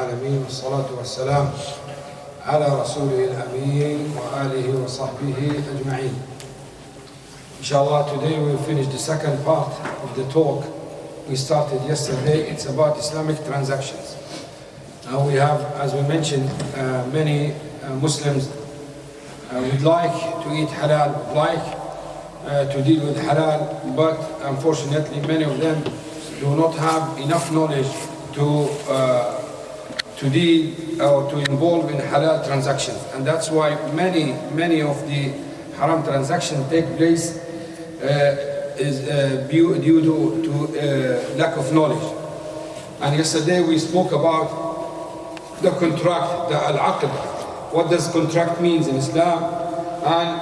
العالمين والصلاة والسلام على رسوله الأمين وآله وصحبه أجمعين. Inshallah, today we'll finish the second part of the talk we started yesterday. It's about Islamic transactions. Now we have, as we mentioned, many Muslims would like to eat halal, would like to deal with halal, but unfortunately many of them do not have enough knowledge to deal or to involve in halal transactions. And that's why many of the haram transactions take place is due to lack of knowledge. And yesterday we spoke about the contract, the al-aqd. What does contract means in Islam? And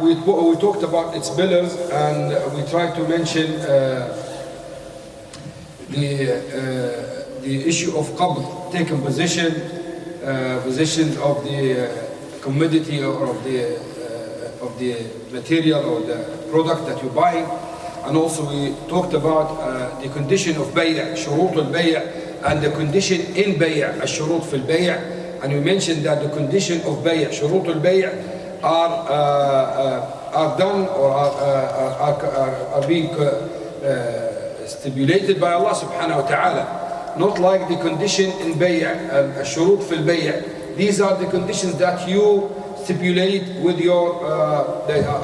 we talked about its pillars, and we tried to mention the issue of qabd, taking positions of the commodity or of the material or the product that you buy. And also we talked about the condition of bay', shurut al-bay', and the condition in bay', al-shurut fil bay'. And we mentioned that the condition of bay', shurut al-bay' are done or are being stipulated by Allah subhanahu wa ta'ala. Not like the condition in bay', al-shurut fil bay'. These are the conditions that you stipulate with your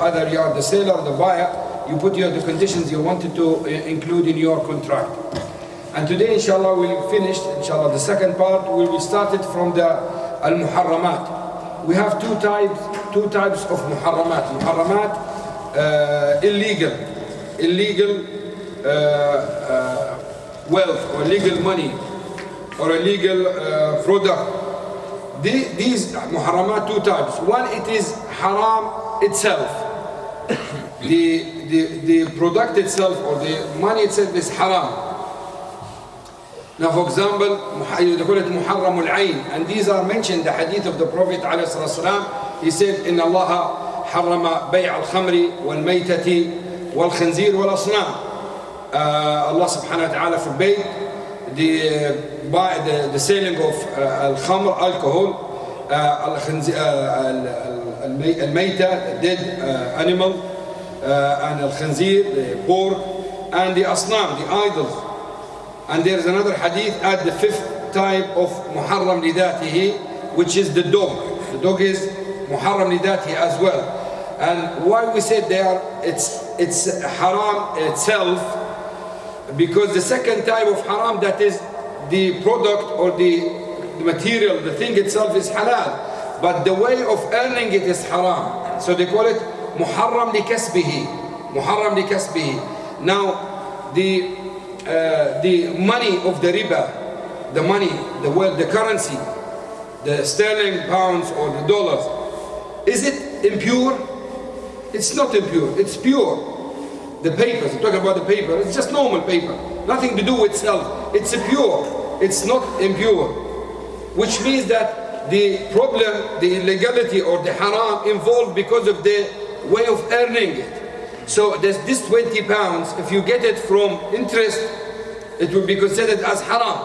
either you are the seller or the buyer. You put the conditions you wanted to include in your contract. And today inshallah we'll finish inshallah the second part. Will be started from the al-muharramat. We have two types of muharramat. Muharramat, illegal wealth or illegal money or illegal product. These muharramat, two types. One, it is haram itself. The product itself or the money itself is haram. Now, for example, they call it muharram al-ayn, and these are mentioned in the hadith of the Prophet ﷺ. He said, "Inna Allah harrama bay' al-khamri wal-maytati wal-khanzir wal-asnam." Allah subhanahu wa ta'ala forbade the selling of al-khamr, alcohol, al-mayta, dead animal, and al-khanzir, the pork, and the asnam, the idols. And there is another hadith at the fifth type of muharram lidatihi, which is the dog. The dog is muharram lidatihi as well. And why we said it's haram itself, because the second type of haram, that is the product or the material, the thing itself is halal, but the way of earning it is haram. So they call it muharram li kasbihi. Muharram li kasbihi. Now the money of the riba, the money, the wealth, the currency, the sterling pounds or the dollars, is it impure? It's not impure, it's pure. The papers, I'm talking about the paper, it's just normal paper, nothing to do with itself. It's pure, it's not impure. Which means that the problem, the illegality or the haram involved because of the way of earning it. So this 20 pounds, if you get it from interest, it will be considered as haram.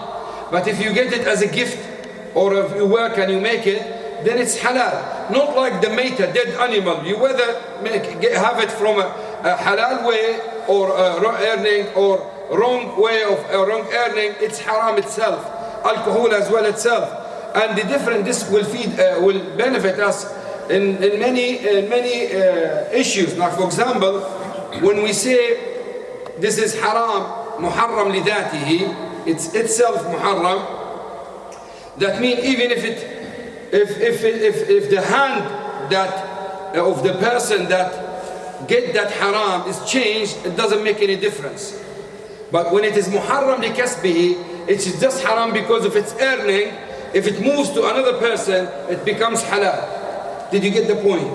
But if you get it as a gift, or if you work and you make it, then it's halal. Not like the mayta, dead animal. You whether have it from a halal way or earning or wrong way of wrong earning, it's haram itself. Alcohol as well itself. And the different, this will benefit us in many issues. Now, for example, when we say this is haram, muharram lidatihi, it's itself muharram. That means even if the hand that of the person that get that haram is changed, it doesn't make any difference. But when it is muharram li kasbihi, it's just haram because of its earning. If it moves to another person, it becomes halal. Did you get the point?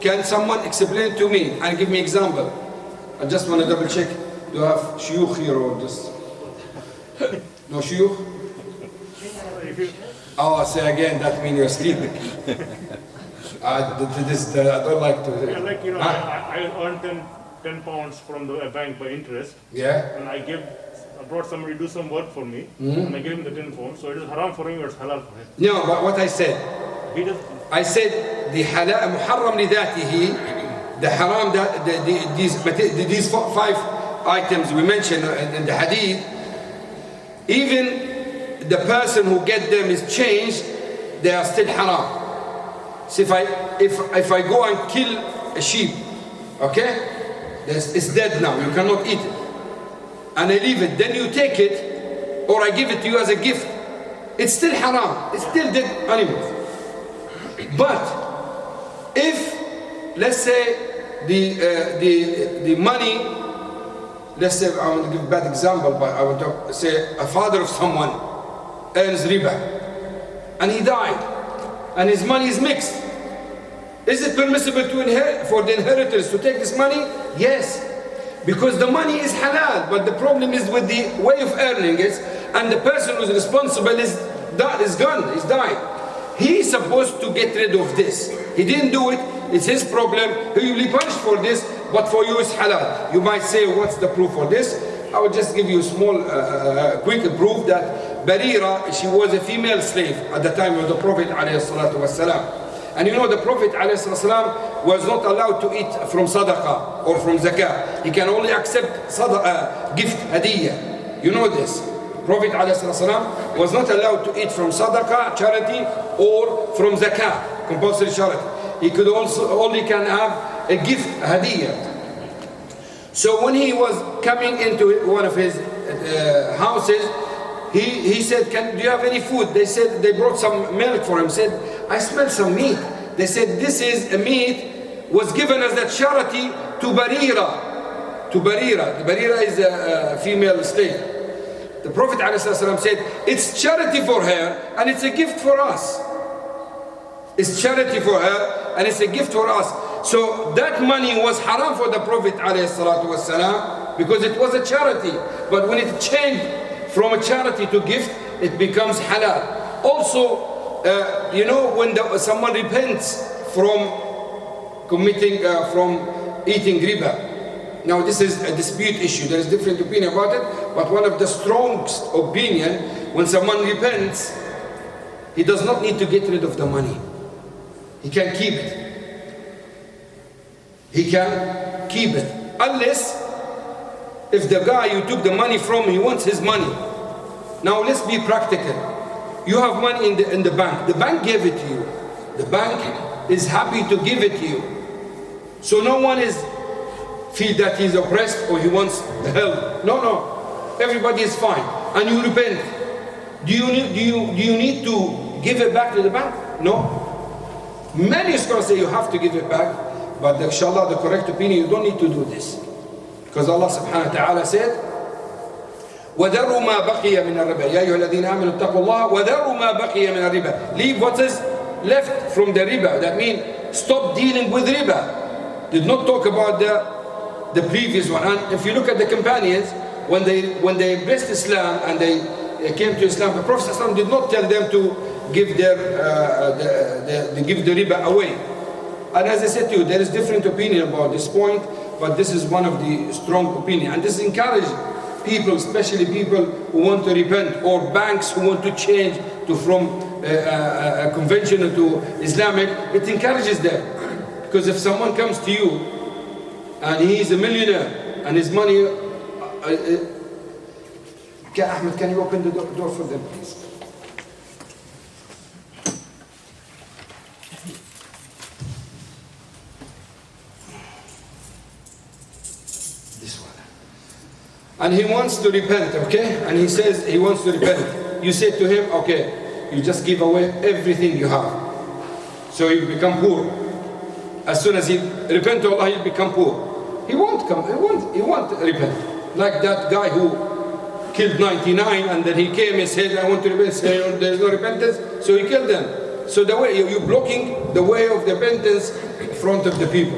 Can someone explain to me and give me example? I just want to double check. Do you have shuyukh here or just no shuyukh? Oh, say again, that means you're sleeping. I don't like to. Yeah, like, I earn 10 pounds from the bank by interest. Yeah. And I give brought somebody to do some work for me, and I gave him the tin phone. So it is haram for him, or it's halal for him. No, but what I said, He does. I said the halal muharram lidatihi, the haram that these 5 items we mentioned in the hadith, even the person who get them is changed, they are still haram. So if I go and kill a sheep, okay, it's dead now, you cannot eat it, and I leave it, then you take it, or I give it to you as a gift, it's still haram, it's still dead animals. But if, let's say, the money, let's say, I want to give a bad example, but I want to say a father of someone earns riba, and he died, and his money is mixed. Is it permissible to inherit, for the inheritors to take this money? Yes, because the money is halal, but the problem is with the way of earning it, and the person who's responsible is gone, he's died. He's supposed to get rid of this. He didn't do it, it's his problem, he will be punished for this, but for you it's halal. You might say, what's the proof for this? I will just give you a small, quick proof that Barira, she was a female slave at the time of the Prophet ﷺ. And you know the Prophet ﷺ was not allowed to eat from sadaqah or from zakah. He can only accept gift, hadiyah. You know this. Prophet ﷺ was not allowed to eat from sadaqah, charity, or from zakah, compulsory charity. He could also only can have a gift, a hadiyah. So when he was coming into one of his houses, he said, do you have any food? They said, they brought some milk for him. Said, I smell some meat. They said, this is a meat was given as a charity to Barira. To Barira. Barira is a female slave. The Prophet ﷺ said, it's charity for her and it's a gift for us. It's charity for her and it's a gift for us. So that money was haram for the Prophet ﷺ because it was a charity. But when it changed from a charity to gift, it becomes halal. Also, you know, when someone repents from committing, from eating riba. Now this is a dispute issue, there is different opinion about it, but one of the strongest opinion, when someone repents, he does not need to get rid of the money. He can keep it. He can keep it. Unless, if the guy you took the money from, he wants his money. Now let's be practical. You have money in the bank. The bank gave it to you. The bank is happy to give it to you. So no one is feel that he's oppressed or he wants help. No. Everybody is fine. And you repent. Do you need to give it back to the bank? No. Many scholars say you have to give it back, but inshallah the correct opinion, you don't need to do this. Because Allah subhanahu wa ta'ala said, وَذَرُوا مَا بَقِيَ مِنَ الرِّبَى يَا أَيُّهَا الَّذِينَ آمَنُوا اتَّقُوا اللَّهَ وَذَرُوا مَا بَقِيَ مِنَ الرِّبَى. Leave what is left from the riba. That means stop dealing with riba. Did not talk about the previous one. And if you look at the companions, when they embraced Islam and they came to Islam, the Prophet ﷺ did not tell them to give give the riba away. And as I said to you, there is different opinion about this point, but this is one of the strong opinion. And this encourages people, especially people who want to repent, or banks who want to change from a conventional to Islamic. It encourages them. Because if someone comes to you and he is a millionaire and his money, Ahmed, can you open the door for them, please? This one. And he wants to repent, okay? And he says he wants to repent. You say to him, okay, you just give away everything you have. So you become poor. As soon as he repent to Allah, he'll become poor. He won't come, he won't repent. Like that guy who killed 99 and then he came and said, I want to repent, said, there's no repentance, so he killed them. So the way, you're blocking the way of the repentance in front of the people.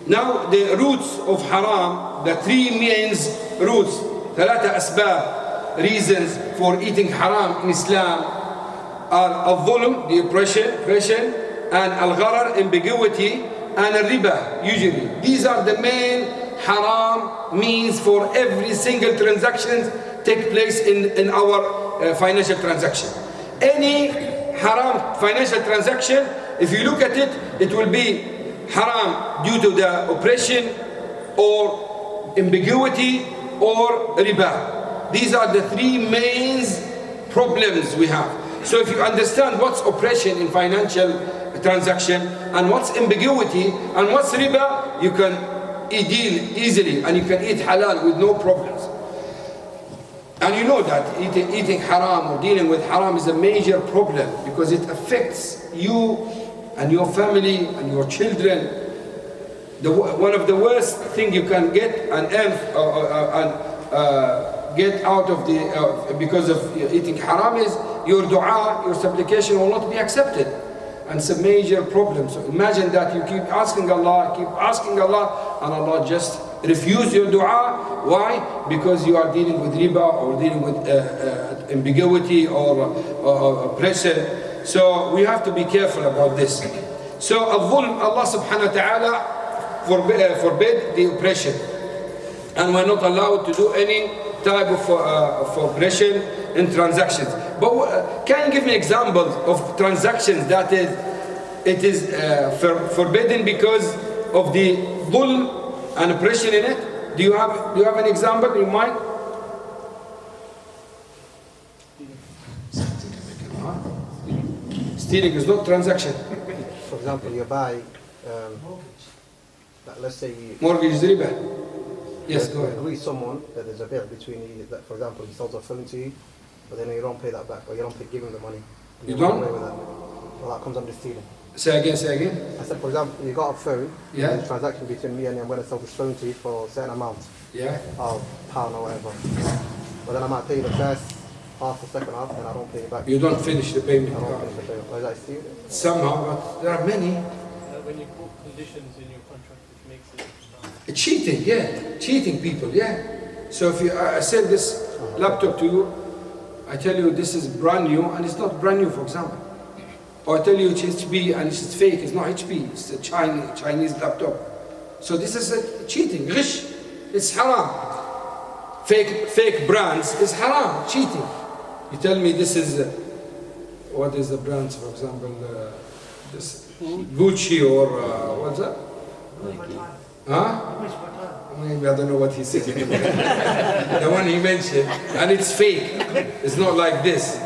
Now the roots of haram, the three main roots, ثلاثة أسباب, reasons for eating haram in Islam are al-dhulm, the oppression, and al-gharar, ambiguity, and al-riba, usually. These are the main haram means for every single transaction take place in our financial transaction. Any haram financial transaction, if you look at it, it will be haram due to the oppression or ambiguity or riba. These are the three main problems we have. So if you understand what's oppression in financial transaction and what's ambiguity and what's riba, you can deal easily and you can eat halal with no problems. And you know that eating haram or dealing with haram is a major problem because it affects you and your family and your children. One of the worst things you can get and get out of because of eating haram is your dua, your supplication will not be accepted. And it's a major problem. So imagine that you keep asking Allah, and Allah just refuse your dua. Why? Because you are dealing with riba or dealing with ambiguity or oppression. So we have to be careful about this. So al-dhulm, Allah subhanahu wa ta'ala forbid the oppression. And we're not allowed to do any type of oppression in transactions. But can you give me examples of transactions that it is forbidden because of the dhulm and oppression in it? Do you have an example in mind? Stealing is not transaction. For example, you buy, let's say mortgage is riba. Yes, go ahead. Agree with someone that there's a bill between you, that, for example, he sells a phone to you, but then you don't pay that back, or you don't give him the money. You don't? Away with that. Well, that comes under stealing. Say again. I said, for example, you got a phone, yeah. There's a transaction between me and you, I'm going to sell this phone to you for a certain amount. Yeah. Of pound or whatever. But then I might pay you the first half, the second half, and I don't pay you back. You don't finish the payment. I don't finish the payment. Or is that stealing? Somehow, but there are many. When you put conditions in your contract, which makes it cheating, yeah, cheating people, yeah. So if I sell this laptop to you, I tell you this is brand new and it's not brand new, for example. Or I tell you it's HP and it's fake, it's not HP, it's a Chinese laptop. So this is cheating, ghish, it's haram. Fake brands is haram, cheating. You tell me this is, what is the brands, for example, this Gucci or what's that? Huh? Maybe I don't know what he said. The one he mentioned, and it's fake. It's not like this.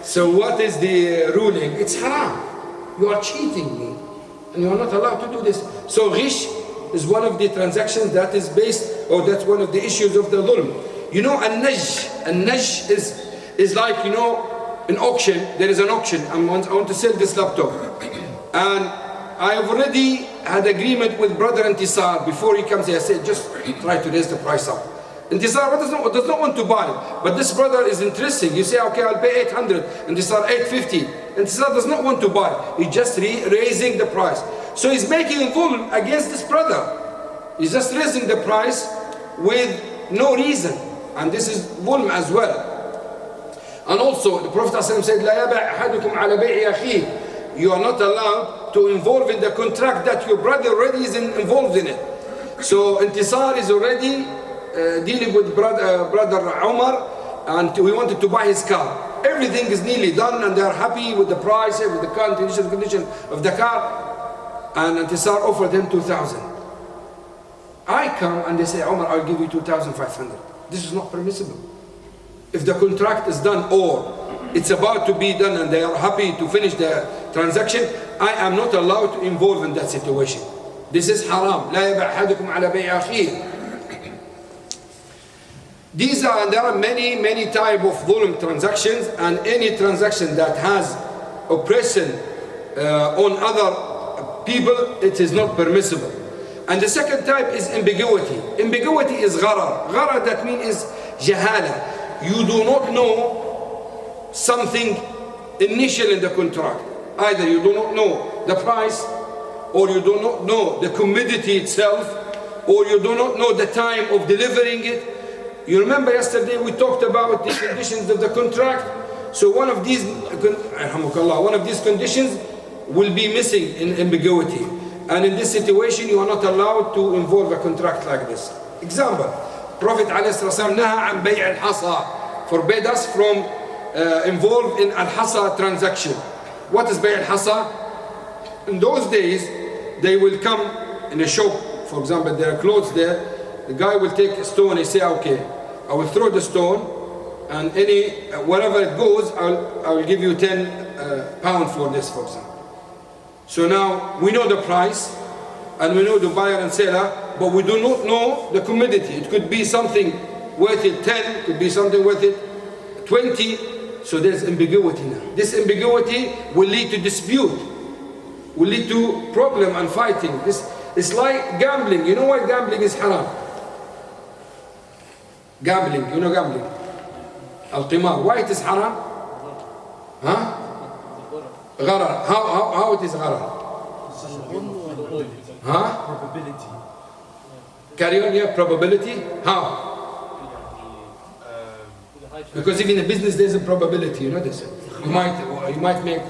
So what is the ruling? It's haram. You are cheating me, and you are not allowed to do this. So ghish is one of the transactions that is based, or that's one of the issues of the dhulm. You know, an-najj is like, you know, an auction. There is an auction. I want to sell this laptop, and I have already had agreement with brother Intisar before he comes here. I said, just try to raise the price up. Intisar does not want to buy, but this brother is interesting. You say, okay, I'll pay 800. Intisar 850. Intisar does not want to buy. He's just raising the price. So he's making dhulm against this brother. He's just raising the price with no reason. And this is dhulm as well. And also, the Prophet said, لا يبع أحدكم على بيع أخيه. You are not allowed to involve in the contract that your brother already is involved in it. So Intisar is already dealing with brother Umar, and we wanted to buy his car. Everything is nearly done and they are happy with the price, with the condition of the car. And Intisar offered him 2,000. I come and they say, Umar, I'll give you 2,500. This is not permissible. If the contract is done or it's about to be done and they are happy to finish the transaction, I am not allowed to involve in that situation. This is haram. لا يبع أحدكم على بيع أخيه. There are many type of dhulm transactions, and any transaction that has oppression on other people, it is not permissible. And the second type is ambiguity. Ambiguity is gharar. Gharar, that means is jahala. You do not know something initial in the contract. Either you do not know the price, or you do not know the commodity itself, or you do not know the time of delivering it. You remember yesterday we talked about the conditions of the contract. So one of these conditions will be missing in ambiguity. And in this situation, you are not allowed to involve a contract like this. Example, Prophet ﷺ naha an bay' al-hasa, forbade us from involved in al-hasa transaction. What is bay' al-hasa? In those days, they will come in a shop, for example, there are clothes there, the guy will take a stone, he say, okay, I will throw the stone, and wherever it goes, I will give you 10 pounds for this, for example. So now we know the price, and we know the buyer and seller, but we do not know the commodity. It could be something worth it 10, could be something worth it 20, so there's ambiguity now. This ambiguity will lead to dispute, will lead to problem and fighting. It's like gambling. You know why gambling is haram? Gambling, you know gambling? Al-qimar, why it is haram? Huh? Gharar. How it is gharar? Huh? Probability. Carry on, yeah, probability. How? Because even in business there's a probability, you know this. You might make,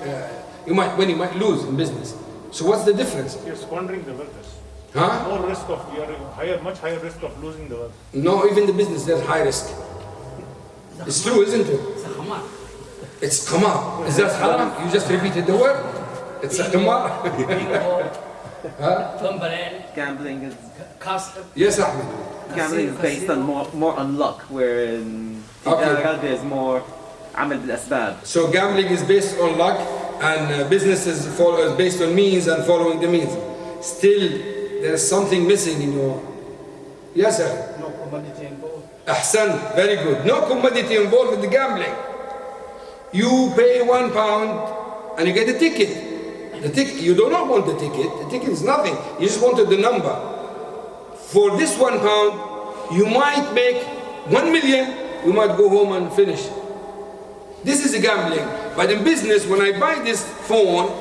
you might win, you might lose in business. So what's the difference? You're squandering the wealth. Huh? More risk of, much higher risk of losing the wealth. No, even the business there's high risk. It's true, isn't it? It's qamar. Is that haram? You just repeated the word. It's a qamar. Gambling is Yes, Ahmed. gambling is based on more on luck, wherein Taybah is more amal bil asbab. So gambling is based on luck, and business is based on means and following the means. Still, there's something missing in your. Yes, sir. No commodity involved. Ahsan, very good. No commodity involved in the gambling. You pay £1 and you get a ticket. The ticket, you do not want the ticket. The ticket is nothing. You just wanted the number. For this £1, you might make 1 million. You might go home and finish. This is a gambling. But in business, when I buy this phone,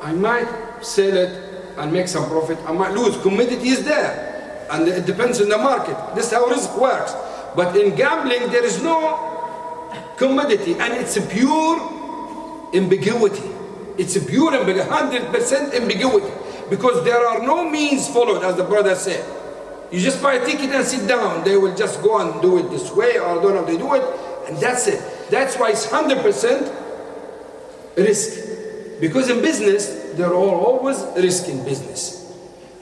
I might sell it and make some profit. I might lose. Commodity is there, and it depends on the market. This is how risk works. But in gambling, there is no commodity, and it's a pure ambiguity. It's a pure 100% ambiguity, because there are no means followed, as the brother said. You just buy a ticket and sit down. They will just go and do it this way, or I don't know if they do it, and that's it. That's why it's 100% risk. Because in business, there are always risk in business.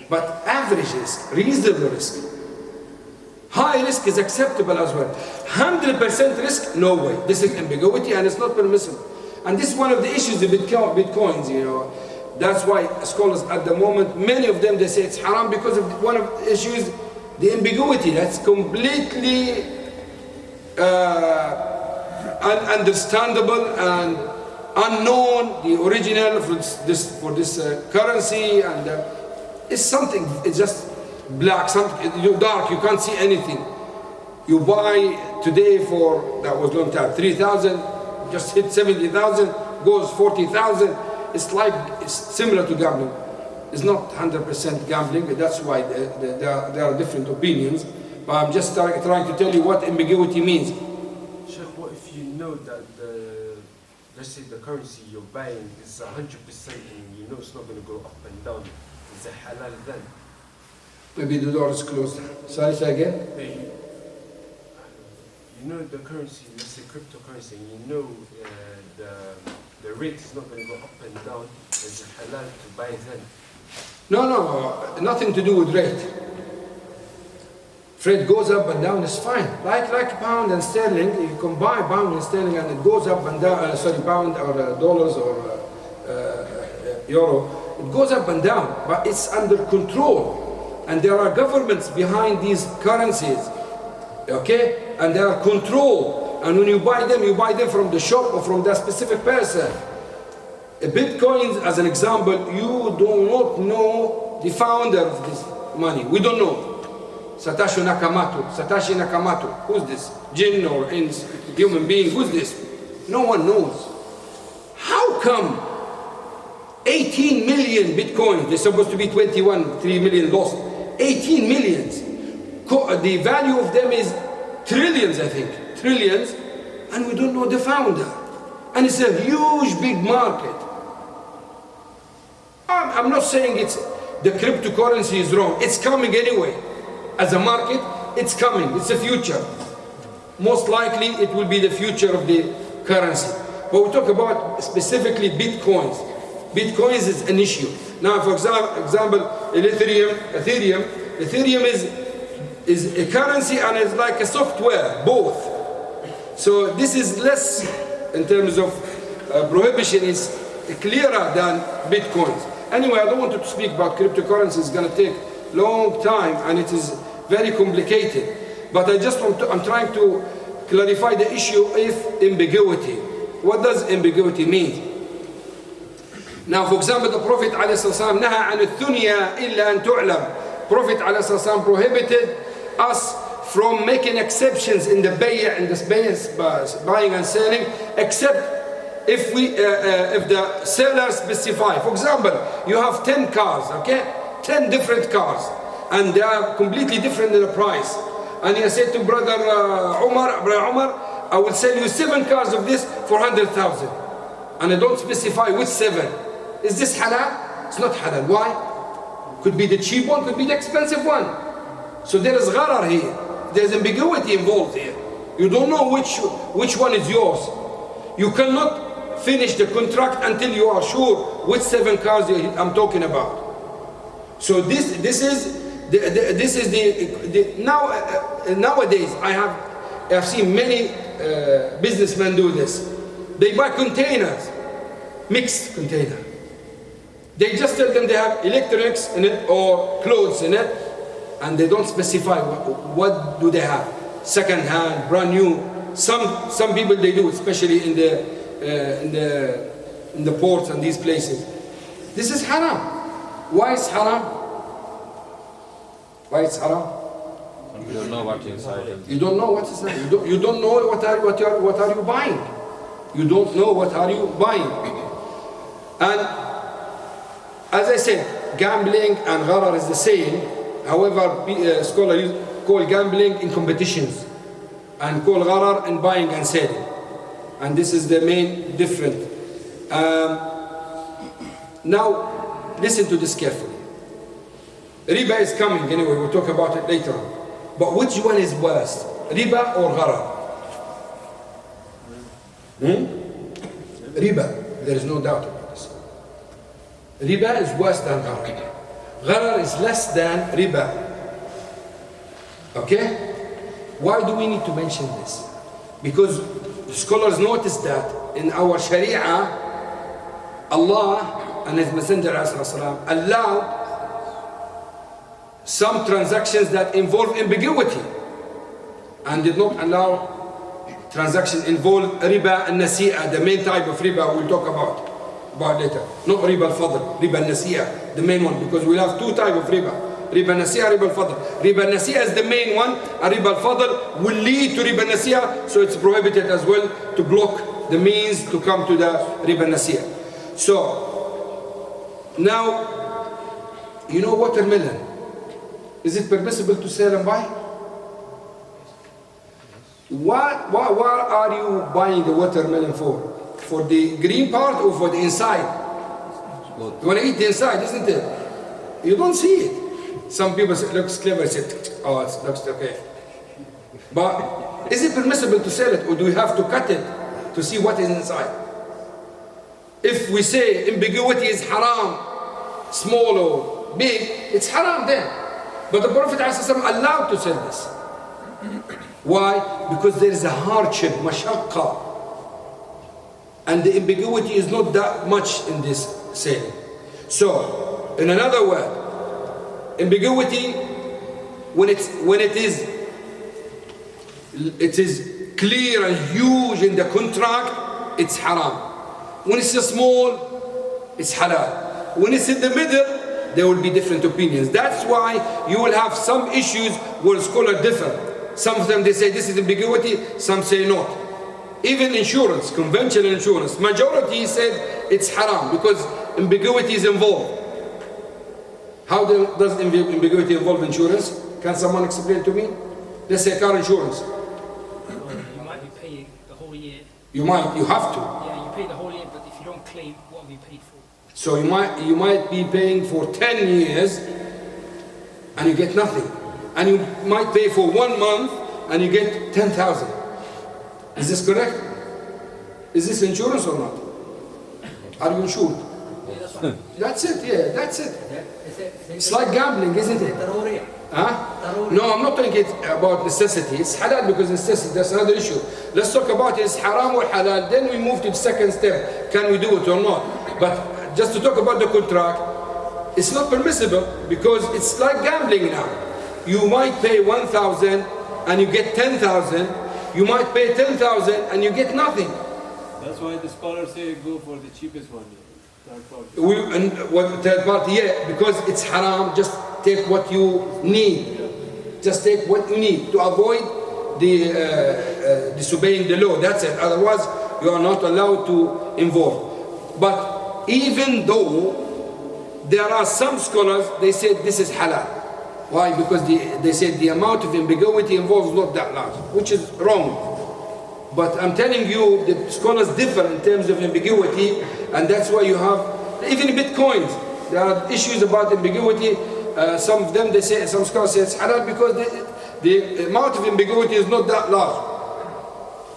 But average risk, reasonable risk. High risk is acceptable as well. 100% risk, no way. This is ambiguity and it's not permissible. And this is one of the issues with Bitcoins, you know. That's why scholars at the moment, many of them, they say it's haram because of one of the issues, the ambiguity. That's completely ununderstandable and unknown, the original for this currency, and it's something, it's just black, something dark, you can't see anything. You buy today for, that was long time, 3,000, just hit 70,000, goes 40,000. It's like, it's similar to gambling. It's not 100% gambling, but that's why there are different opinions. But I'm just trying to tell you what ambiguity means. Shaykh, what if you know that let's say the currency you're buying is 100% and you know it's not going to go up and down? Is it halal then? Maybe the door is closed. Sorry, say again? You know the currency, let's say cryptocurrency, and you know the rate is not going to go up and down. Is it halal to buy then? No, nothing to do with rate. If rate goes up and down, it's fine. Like pound and sterling, you can buy pound and sterling and it goes up and down, pound or dollars or euro, it goes up and down, but it's under control. And there are governments behind these currencies, okay? And there are control. And when you buy them from the shop or from that specific person. Bitcoins, as an example, you do not know the founder of this money. We don't know. Satoshi Nakamoto. Who's this? Jinn or human being? Who's this? No one knows. How come 18 million Bitcoins, they're supposed to be 3 million lost. 18 millions. The value of them is trillions, I think. Trillions. And we don't know the founder. And it's a huge, big market. I'm not saying it's the cryptocurrency is wrong. It's coming anyway. As a market, it's coming. It's the future. Most likely, it will be the future of the currency. But we talk about specifically Bitcoins. Bitcoins is an issue. Now, for example, Ethereum is a currency and it's like a software, both. So this is less in terms of prohibition, is clearer than Bitcoins. Anyway, I don't want to speak about cryptocurrency. It's going to take long time and it is very complicated. But I'm trying to clarify the issue of ambiguity. What does ambiguity mean? Now, for example, the Prophet ﷺ نهى عن الدنيا إلا أن تعلم. Prophet ﷺ prohibited us from making exceptions in the in the space buying and selling, except if the seller specify. For example, you have 10 cars, okay? 10 different cars, and they are completely different in the price. And you say to brother Umar, I will sell you 7 cars of this for 100,000. And I don't specify which 7. Is this halal? It's not halal. Why? Could be the cheap one, could be the expensive one. So there is gharar here. There's ambiguity involved here. You don't know which one is yours. You cannot finish the contract until you are sure which 7 cars I'm talking about. So this is nowadays I have seen many businessmen do this. They buy containers, mixed container. They just tell them they have electronics in it or clothes in it, and they don't specify what do they have. Second hand, brand new. Some people they do, especially in the ports and these places. This is haram. Why is haram? Why it's haram? You don't know what's inside it. You don't know what's inside. You don't know what are you buying. You don't know what are you buying. And as I said, gambling and gharar is the same. However, scholars call gambling in competitions and call gharar in buying and selling. And this is the main difference. Now, listen to this carefully. Riba is coming anyway, we'll talk about it later on. But which one is worse? Riba or gharar? Riba, there is no doubt about this. Riba is worse than gharar. Gharar is less than riba. Okay? Why do we need to mention this? Because scholars notice that in our Sharia, Allah and His Messenger allowed some transactions that involve ambiguity and did not allow transactions involve riba and nasi'a, the main type of riba we'll talk about later. Not riba al-fadl, riba al-nasi'a, the main one, because we have 2 types of riba. Riba al-nasi'a, riba al-fadl. Riba al-nasi'a is the main one, and riba al-fadl will lead to riba al-nasi'a, so it's prohibited as well to block the means to come to the riba al-nasi'a. So, now, you know watermelon. Is it permissible to sell and buy? Why are you buying the watermelon for? For the green part or for the inside? You want to eat the inside, isn't it? You don't see it. Some people say it looks clever, say, oh, it looks okay. But is it permissible to sell it, or do we have to cut it to see what is inside? If we say ambiguity is haram, small or big, it's haram then. But the Prophet ﷺ allowed to sell this. Why? Because there is a hardship, mashaqqa. And the ambiguity is not that much in this saying. So, in another word, ambiguity, when it is clear and huge in the contract, it's haram. When it's small, it's halal. When it's in the middle, there will be different opinions. That's why you will have some issues where scholars differ. Some of them they say this is ambiguity, some say not. Even insurance, conventional insurance, majority said it's haram because ambiguity is involved. How does ambiguity involve insurance? Can someone explain to me? Let's say car insurance. You might be paying the whole year. You have to. Yeah, you pay the whole year Yeah, but if you don't claim, what have you paid for? So you might be paying for 10 years and you get nothing. And you might pay for 1 month and you get 10,000. Is this correct? Is this insurance or not? Are you insured? That's it, yeah, that's it. It's like gambling, isn't it? Huh? No, I'm not talking about necessity. It's halal because necessity, that's another issue. Let's talk about is haram or halal, then we move to the second step. Can we do it or not? But just to talk about the contract, it's not permissible because it's like gambling now. You might pay 1,000 and you get 10,000. You might pay 10,000 and you get nothing. That's why the scholars say go for the cheapest one. And what third party, yeah, because it's haram. Just take what you need. Just take what you need to avoid the disobeying the law. That's it. Otherwise, you are not allowed to involve. But even though there are some scholars, they say this is halal. Why? Because they said the amount of ambiguity involved is not that large, which is wrong. But I'm telling you, the scholars differ in terms of ambiguity, and that's why you have, even Bitcoins, there are issues about ambiguity. Some of them, they say, some scholars say it's halal because the amount of ambiguity is not that large.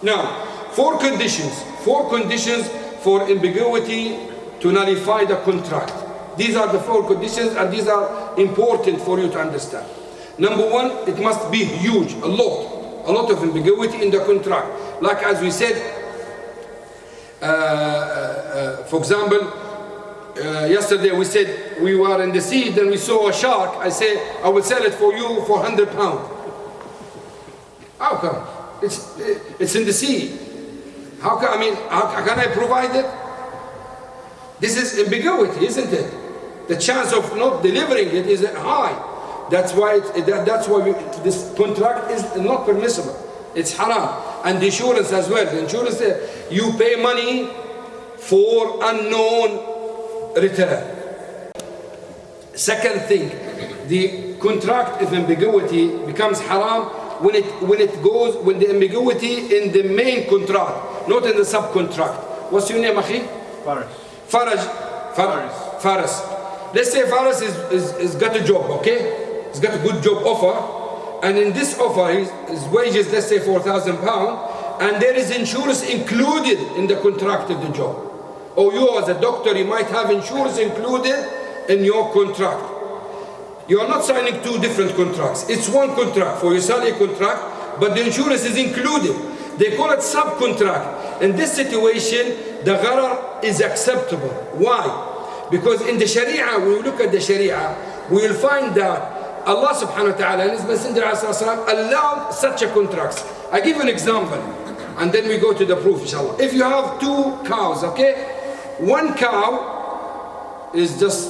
Now, four conditions for ambiguity to nullify the contract. These are the four conditions, and these are important for you to understand. Number one, it must be huge, a lot of ambiguity in the contract. Like as we said, for example, yesterday we said we were in the sea, then we saw a shark. I say, I will sell it for you for £100. How come? It's in the sea. How can I provide it? This is ambiguity, isn't it? The chance of not delivering it is high. That's why this contract is not permissible. It's haram. And the insurance as well. The insurance, you pay money for unknown return. Second thing, the contract of ambiguity becomes haram when the ambiguity in the main contract, not in the subcontract. What's your name, Akhi? Faras. Let's say Faras is got a job, okay? He's got a good job offer, and in this offer his wages, let's say £4,000, and there is insurance included in the contract of the job. Or you as a doctor, you might have insurance included in your contract. You are not signing two different contracts. It's one contract for your salary contract, but the insurance is included. They call it subcontract. In this situation, the gharar is acceptable. Why? Because in the Sharia, when we look at the Sharia, we will find that Allah subhanahu wa ta'ala and His Messenger allowed such a contracts. I give you an example, and then we go to the proof, inshallah. If you have two cows, okay? One cow is just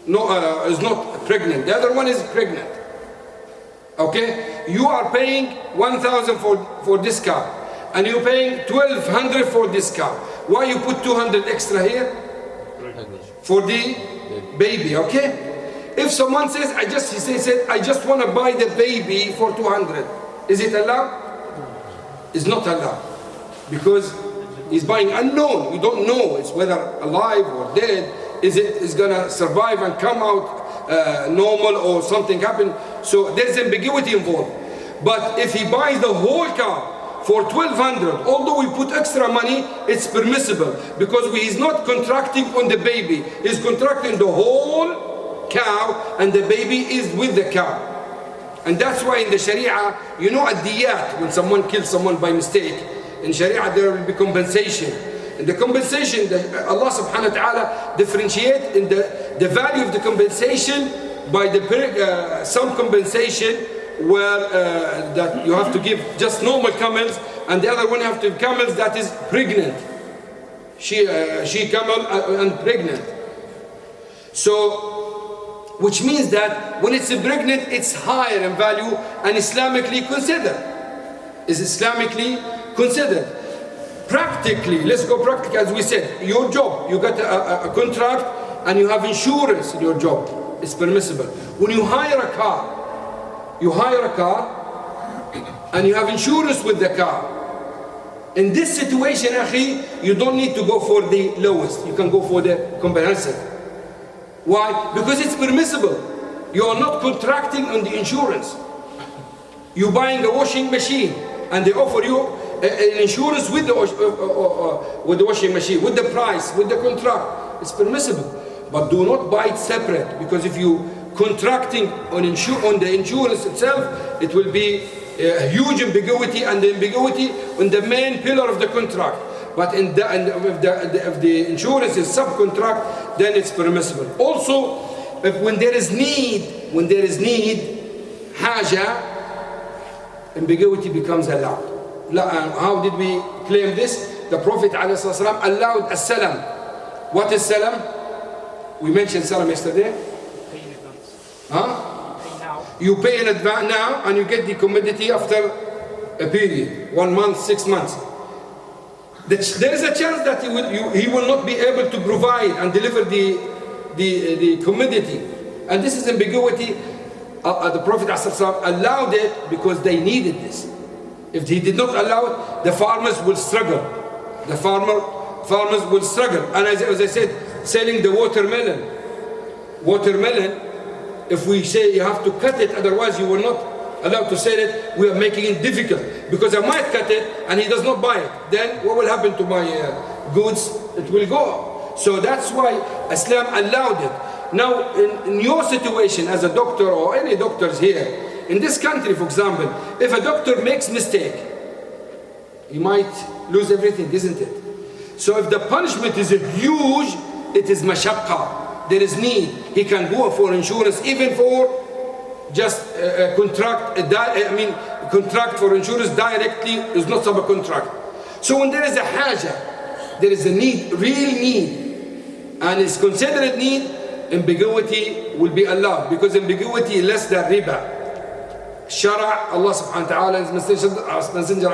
is not pregnant. The other one is pregnant. Okay? You are paying 1,000 for this cow, and you're paying 1,200 for this cow. Why you put 200 extra here? For the baby, okay? If someone says, I just want to buy the baby for 200, is it allowed? It's not allowed, because he's buying unknown. We don't know it's whether alive or dead. Is gonna survive and come out normal, or something happen? So there's ambiguity involved. But if he buys the whole cow for 1,200, although we put extra money, it's permissible, because he's not contracting on the baby. He's contracting the whole cow, and the baby is with the cow. And that's why in the Sharia, you know, at diyat, when someone kills someone by mistake, in Sharia there will be compensation. And the compensation, Allah subhanahu wa ta'ala differentiate in the value of the compensation by some compensation where that you have to give just normal camels, and the other one you have to give camels that is pregnant. She camel and pregnant. So, which means that when it's pregnant, it's higher in value and Islamically considered. Is Islamically considered. Practically, let's go practically, as we said, your job, you got a contract and you have insurance in your job. It's permissible. When you hire a car, and you have insurance with the car. In this situation, akhi, you don't need to go for the lowest. You can go for the comprehensive. Why? Because it's permissible. You are not contracting on the insurance. You're buying a washing machine and they offer you an insurance with the washing machine, with the price, with the contract. It's permissible. But do not buy it separate, because if you contracting on the insurance itself, it will be a huge ambiguity, and the ambiguity on the main pillar of the contract. But if the insurance is subcontract, then it's permissible. Also, when there is need, haja, ambiguity becomes allowed. How did we claim this? The Prophet ﷺ allowed as-salam. What is salam? We mentioned salam yesterday. Pay in advance. Huh? Pay now. You pay in advance now and you get the commodity after a period, 1 month, 6 months. There is a chance that he will not be able to provide and deliver the commodity. And this is ambiguity. The Prophet ﷺ allowed it because they needed this. If he did not allow it, the farmers will struggle. The farmers will struggle. And as I said, selling the watermelon, if we say you have to cut it, otherwise you will not allowed to sell it, we are making it difficult. Because I might cut it and he does not buy it. Then what will happen to my goods? It will go. So that's why Islam allowed it. Now, in your situation as a doctor or any doctors here, in this country, for example, if a doctor makes mistake, he might lose everything, isn't it? So if the punishment is huge, it is mashaqqa. There is need. He can go for insurance, even for just contract for insurance directly is not subcontract. So when there is a haja, there is a need, real need, and it's considered need, ambiguity will be allowed, because ambiguity is less than riba. Shara, Allah subhanahu wa ta'ala and His Messenger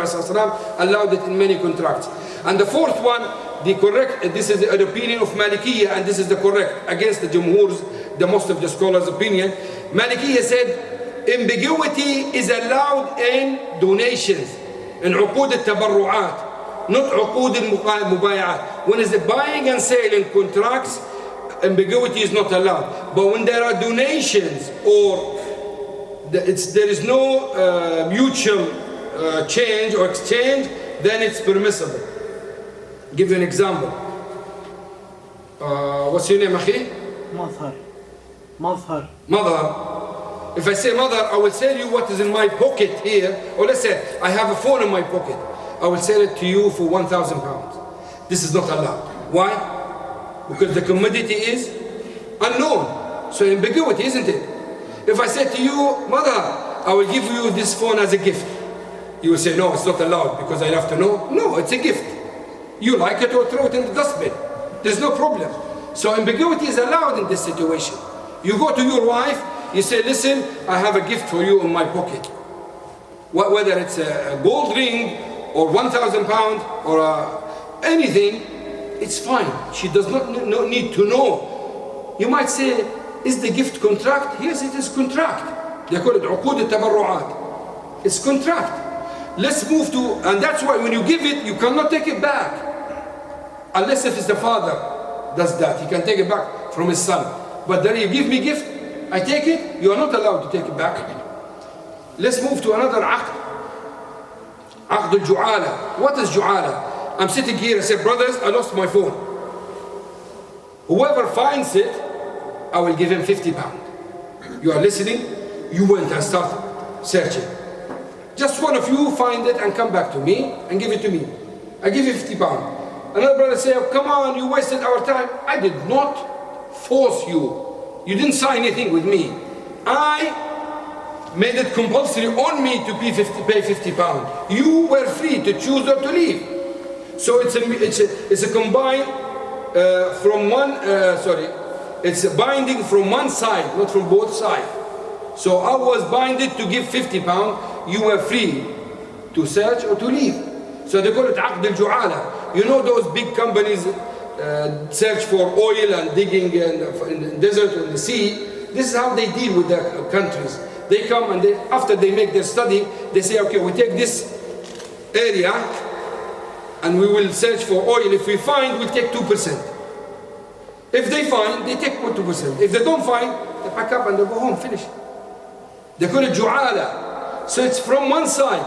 allowed it in many contracts. And the fourth one, this is an opinion of Malikiyya, and this is the correct, against the Jumhur's, the most of the scholars' opinion. Malikiyya said, ambiguity is allowed in donations, in uqud al-tabarru'at, not uqud al-mubay'at. When it's buying and selling contracts, ambiguity is not allowed. But when there are donations or there is no mutual change or exchange, then it's permissible. Give you an example. What's your name, akhi? Mother. If I say mother, I will sell you what is in my pocket here. Or let's say I have a phone in my pocket. I will sell it to you for 1,000 pounds. This is not allowed. Why? Because the commodity is unknown. So ambiguity, isn't it? If I say to you, mother, I will give you this phone as a gift, you will say, no, it's not allowed because I have to know. No, it's a gift. You like it or throw it in the dustbin. There's no problem. So ambiguity is allowed in this situation. You go to your wife, you say, listen, I have a gift for you in my pocket. Whether it's a gold ring or 1,000 pounds or anything, it's fine. She does not need to know. You might say, is the gift contract? Yes, it is contract. They call it uqud al-tabarru'at. It's contract. Let's move to, and that's why when you give it, you cannot take it back. Unless if it's the father does that, he can take it back from his son. But then you give me gift, I take it, you are not allowed to take it back. Let's move to another aqd. Aqd al-ju'ala. What is ju'ala? I'm sitting here, I say, brothers, I lost my phone. Whoever finds it, I will give him 50 pounds. You are listening, you went and start searching. Just one of you find it and come back to me and give it to me. I give you 50 pounds. Another brother say, oh, come on, you wasted our time. I did not force you. You didn't sign anything with me. I made it compulsory on me to pay 50 pounds. You were free to choose or to leave. So it's a combined from one, it's a binding from one side, not from both sides. So I was binded to give 50 pounds, you were free to search or to leave. So they call it aqd al-ju'ala. You know those big companies search for oil and digging in the desert or in the sea. This is how they deal with the countries. They come and after they make their study, they say, okay, we take this area and we will search for oil. If we find, we'll take 2%. If they find, they take 2%. If they don't find, they pack up and they go home, finish. They call it ju'ala. So it's from one side.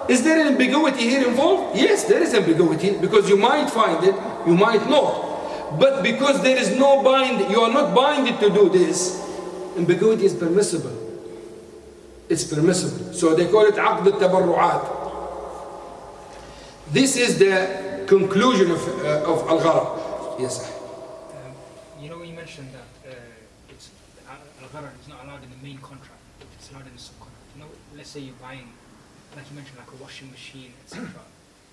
Is there an ambiguity here involved? Yes, there is ambiguity, because you might find it, you might not. But because there is no bind, you are not binded to do this, ambiguity is permissible. It's permissible. So they call it aqd al-tabarru'at. This is the conclusion of al-gharar. Yes. You know, you mentioned that it's al-gharar is not allowed in the main contract, it's allowed in the subcontract. You know, let's say you're buying, like you mentioned, like a washing machine, etc.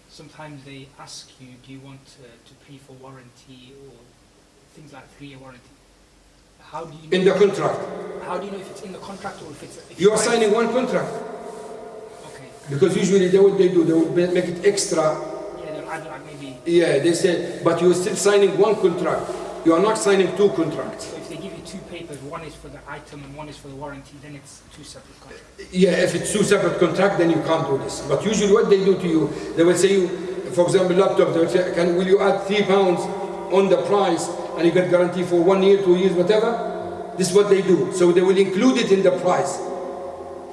Sometimes they ask you, do you want to pay for warranty or things like 3-year warranty? How do you know in the contract? How do you know if it's in the contract or if it's... You are signing one contract. Okay. Because usually what they do, they will make it extra. Yeah, they'll add like maybe... Yeah, they say, but you are still signing one contract. You are not signing 2 contracts. So if they give you 2 papers, one is for the item and one is for the warranty, then it's 2 separate contracts. Yeah, if it's 2 separate contracts, then you can't do this. But usually what they do to you, they will say you, for example, laptop, they will say, will you add £3 on the price and you get guarantee for 1 year, 2 years, whatever? This is what they do. So they will include it in the price.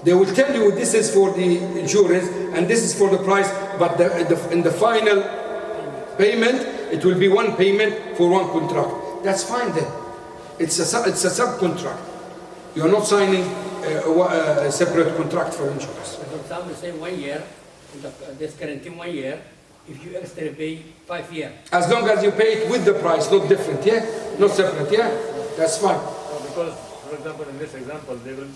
They will tell you this is for the insurance and this is for the price, but in the final payment, it will be one payment for one contract. That's fine then. It's a subcontract. You are not signing a separate contract for insurance. For example, say 1 year, this guarantee 1 year, if you extra pay 5 years. As long as you pay it with the price, not different, yeah? Not separate, yeah? That's fine. Because, for example, in this example, they will,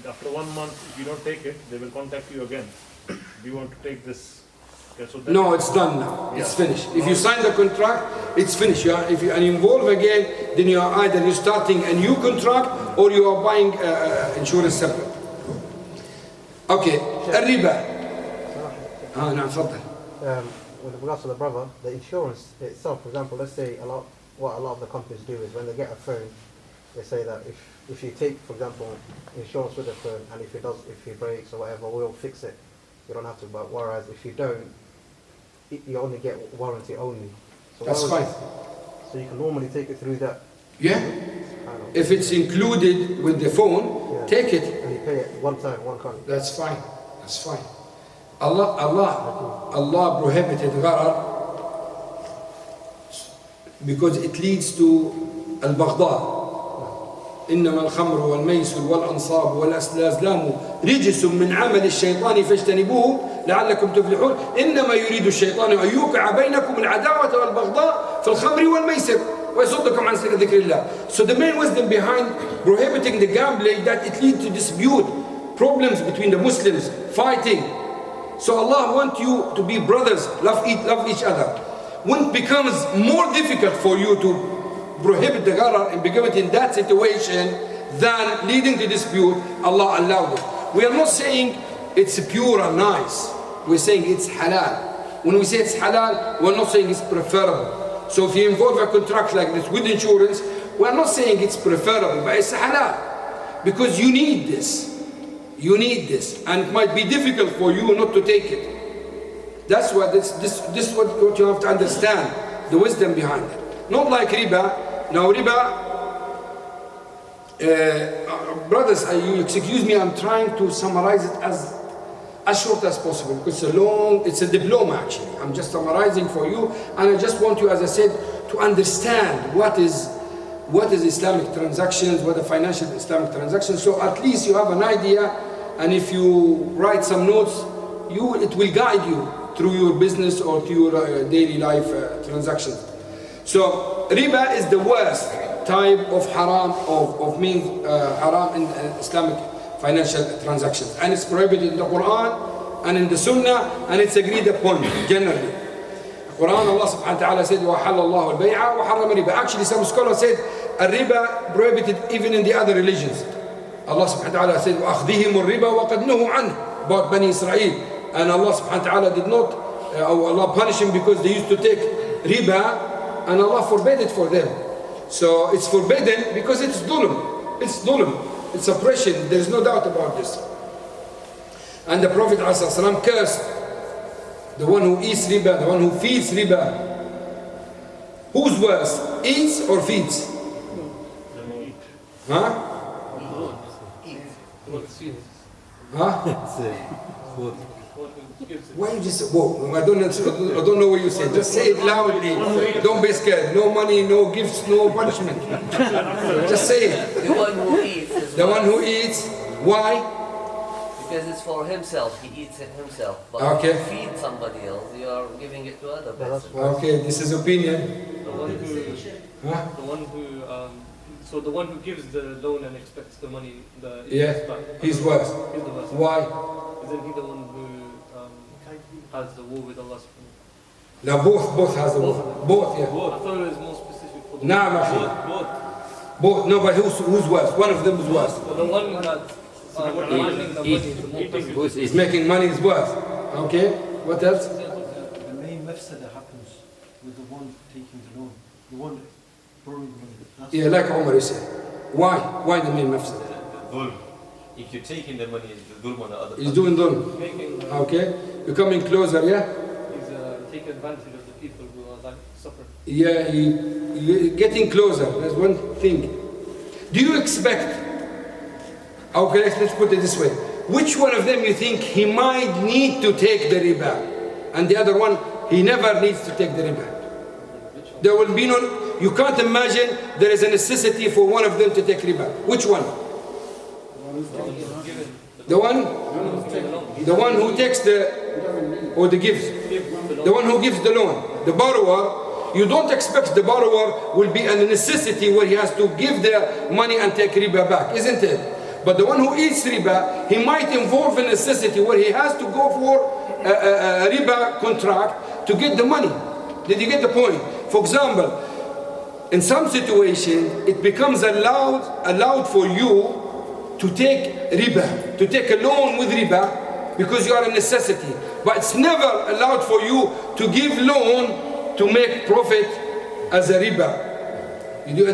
after 1 month, if you don't take it, they will contact you again. Do you want to take this? Okay, so no, it's done now. Yeah. It's finished. If you sign the contract, it's finished. If you are involved again, then you are either you're starting a new contract or you are buying insurance separate. Okay. الربا. نعم تفضل. With regards to the brother, the insurance itself, for example, let's say what a lot of the companies do is when they get a phone, they say that if you take, for example, insurance with the phone, and if it breaks or whatever, we'll fix it. You don't have to. But whereas if you don't, you only get warranty only. So that's fine. So you can normally take it through that. Yeah. If it's included with the phone, yeah, take it. And you pay it one time, one card. That's fine. That's fine. Allah prohibited gharar because it leads to al-baghdad. إنما الخمر والميسر والأنصاب والأزلام رجس من عمل الشيطان فاجتنبوه لعلكم تفلحون إنما يريد الشيطان أن يوقع بينكم العداوة والبغضاء في الخمر والميسر ويصدكم عن ذكر الله. So the main wisdom behind prohibiting the gambling that it leads to dispute, problems between the Muslims, fighting. So Allah wants you to be brothers, love each other. When it becomes more difficult for you to prohibit the gharar and become it in that situation than leading to dispute, Allah allowed it. We are not saying it's pure and nice. We're saying it's halal. When we say it's halal, we're not saying it's preferable. So if you involve a contract like this with insurance, we're not saying it's preferable, but it's halal. Because you need this. You need this. And it might be difficult for you not to take it. That's what this is what you have to understand, the wisdom behind it. Not like riba. Now riba, brothers, you excuse me, I'm trying to summarize it as short as possible because it's a diploma actually. I'm just summarizing for you, and I just want you, as I said, to understand what is Islamic transactions, what are financial Islamic transactions, so at least you have an idea, and if you write some notes, it will guide you through your business or to your daily life transactions. So riba is the worst type of haram, of means haram in Islamic financial transactions, and it's prohibited in the Quran and in the Sunnah, and it's agreed upon generally. Quran, Allah subhanahu wa ta'ala said, وَحَلَّ اللَّهُ الْبَيْعَ وَحَرَّمَ الرِّبَا. Actually, some scholars said riba prohibited even in the other religions. Allah subhanahu wa ta'ala said, وَأَخْذِهِمُ الرِّبَا وَقَدْ نُهُوا عَنْهُ, about Bani Israel. And Allah subhanahu wa ta'ala did not, Allah punished him because they used to take riba, and Allah forbade it for them. So it's forbidden because it's dhulm. It's dhulm. It's oppression. There is no doubt about this. And the Prophet ﷺ cursed The one who eats riba, the one who feeds riba. Who's worse, eats or feeds? Huh? Huh? Why you just, whoa, I don't know what you say. Just say it loudly. Don't be scared. No money, no gifts, no punishment. Just say it. The one who eats. The one who eats. Why? Because it's for himself. He eats it himself. But Okay. if you feed somebody else, you are giving it to other person. Okay, this is opinion. The one who, Huh? so the one who gives the loan and expects the money, the Yeah, interest back. he's worse. He's the worst. Why? Isn't he the one who has the war with Allah? Now both has the war. Both, yeah. I thought it was more specific for the Nah, both. No, but who's worse? One of them is worse. the one that demanding the money is the more person. He's making money is worse. Okay, what else? The main mafsada happens with the one taking the loan, the one borrowing money. Yeah, like Umar said. Why? Why the main mafsada? Dhulm. If you're taking the money, it's the dhulm on the other He's doing dhulm. Okay, you're coming closer, yeah? He's taking advantage of the people who are like suffering. Yeah, you're getting closer. That's one thing. Do you expect? Okay, let's put it this way. Which one of them you think he might need to take the riba, and the other one he never needs to take the riba? There will be no. You can't imagine there is a necessity for one of them to take riba. Which one? The one who takes the gives. The one who gives the loan. The borrower. You don't expect the borrower will be a necessity where he has to give the money and take riba back, isn't it? But the one who eats riba, he might involve a necessity where he has to go for a riba contract to get the money. Did you get the point? For example, in some situations, it becomes allowed for you to take riba, to take a loan with riba, because you are a necessity. But it's never allowed for you to give loan to make profit as a riba. You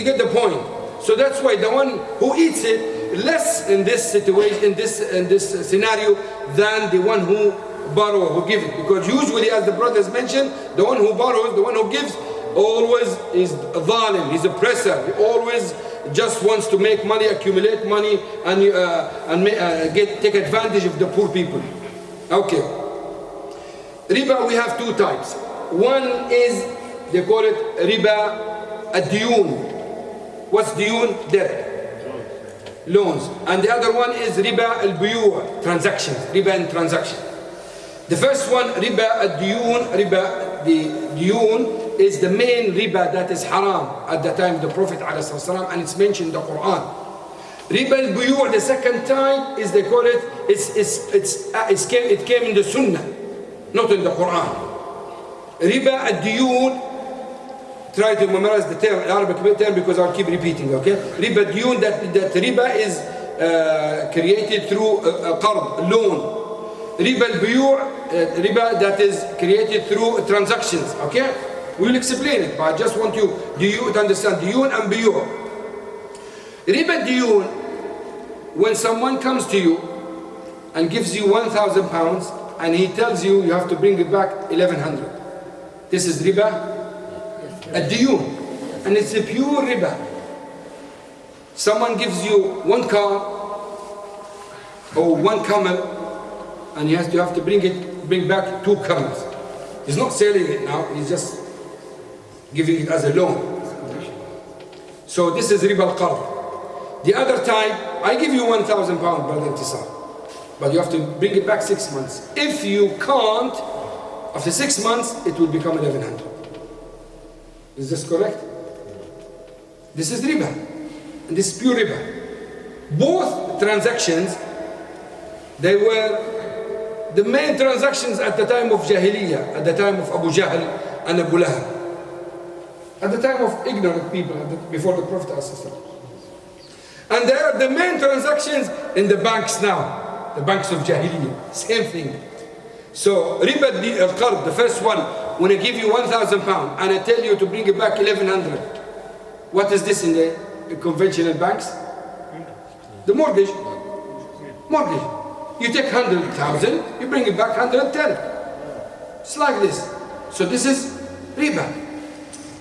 get the point? So that's why the one who eats it less in this situation, in this scenario, than the one who borrows, who gives it. Because usually, as the brothers mentioned, the one who borrows, the one who gives, always is a zalim, he's a oppressor. He always just wants to make money, accumulate money, and take advantage of the poor people. Okay. Riba, we have two types. One is, they call it riba ad-diyun. What's diyun? Debt. Loans. And the other one is riba al-buyu', transactions. Riba and transaction. The first one, riba ad-diyun, the diyun is the main riba that is haram at the time of the Prophet ﷺ, and it's mentioned in the Quran. Riba al-buyu', the second type, is they call it, it came in the Sunnah, not in the Quran. Riba ad-diyun, try to memorize the term, Arabic term, because I'll keep repeating, okay? Riba ad-diyun, that riba is created through a qard, loan. Riba al-buyu', riba that is created through transactions, okay? We will explain it, but I just want you to understand diyun and buyu'. Riba diyun, when someone comes to you and gives you 1,000 pounds and he tells you you have to bring it back 1,100. This is riba ad-diyun, and it's a pure riba. Someone gives you one car or one camel, and you have to bring back 2 camels. He's not selling it now, he's just giving it as a loan. So this is riba al-qard. The other time, I give you 1,000 pounds, brother Intisar, but you have to bring it back 6 months. If you can't, after 6 months, it will become 1,100. Is this correct? This is riba, and this is pure riba. Both transactions, they were the main transactions at the time of Jahiliyyah, at the time of Abu Jahl and Abu Lahab, at the time of ignorant people, before the Prophet ﷺ. And they are the main transactions in the banks now, the banks of Jahiliyyah, same thing. So riba al-qard, the first one, when I give you 1,000 pounds and I tell you to bring it back 1,100, what is this in the conventional banks? The mortgage. Mortgage. You take 100,000, you bring it back 110. It's like this. So this is riba.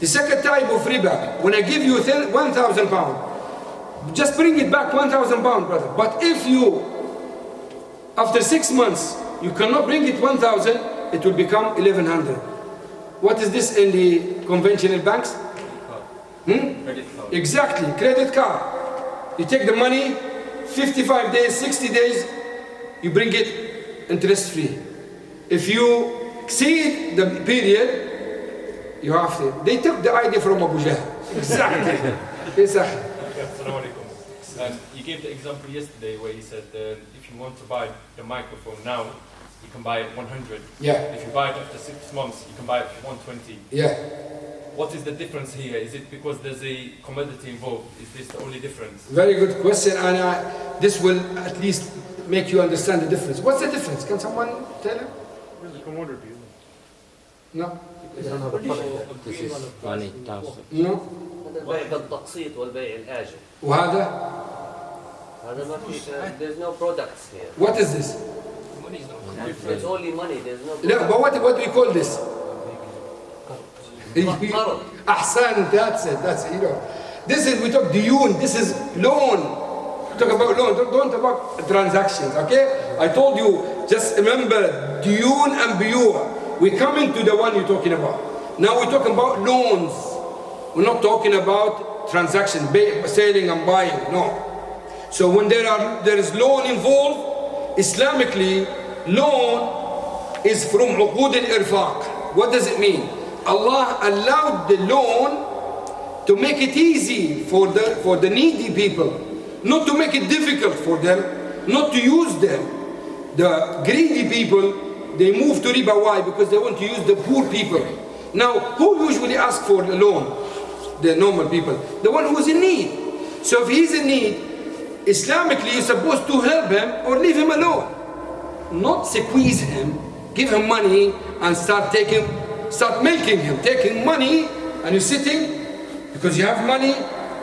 The second type of riba, when I give you 1,000 pounds, just bring it back 1,000 pounds, brother. But if you, after 6 months, you cannot bring it 1,000, it will become 1,100. What is this in the conventional banks? Credit card. Exactly, credit card. You take the money, 55 days, 60 days, you bring it interest free. If you exceed the period, you have to. They took the idea from Abu Jahl. Exactly. Exactly. Assalamu alaikum. You gave the example yesterday where you said if you want to buy the microphone now, you can buy it 100. Yeah. If you buy it after 6 months, you can buy it for 120. Yeah. What is the difference here? Is it because there's a commodity involved? Is this the only difference? Very good question, and this will at least make you understand the difference. What's the difference? Can someone tell him? It's a commodity. No. They don't have a product. This is money transfer. No. هذا البيع بالتقسيط والبيع الآجل. وهذا? هذا ما في. There's no products here. What is this? Money is not It's only money. There's no. No, but what do we call this? قرض. Ahsan, that's it, you know. This is, we talk diyun, this is loan. We talk about loan, don't talk about transactions, okay? I told you, just remember, diyun and biyur. We're coming to the one you're talking about. Now we're talking about loans. We're not talking about transactions, selling and buying, no. So when there is loan involved, Islamically, loan is from uqud al-irfaq. What does it mean? Allah allowed the loan to make it easy for the needy people, not to make it difficult for them, not to use them. The greedy people, they move to riba. Why? Because they want to use the poor people. Now, who usually asks for the loan? The normal people. The one who's in need. So if he's in need, Islamically you're supposed to help him or leave him alone. Not squeeze him, give him money and start milking him, taking money, and you're sitting because you have money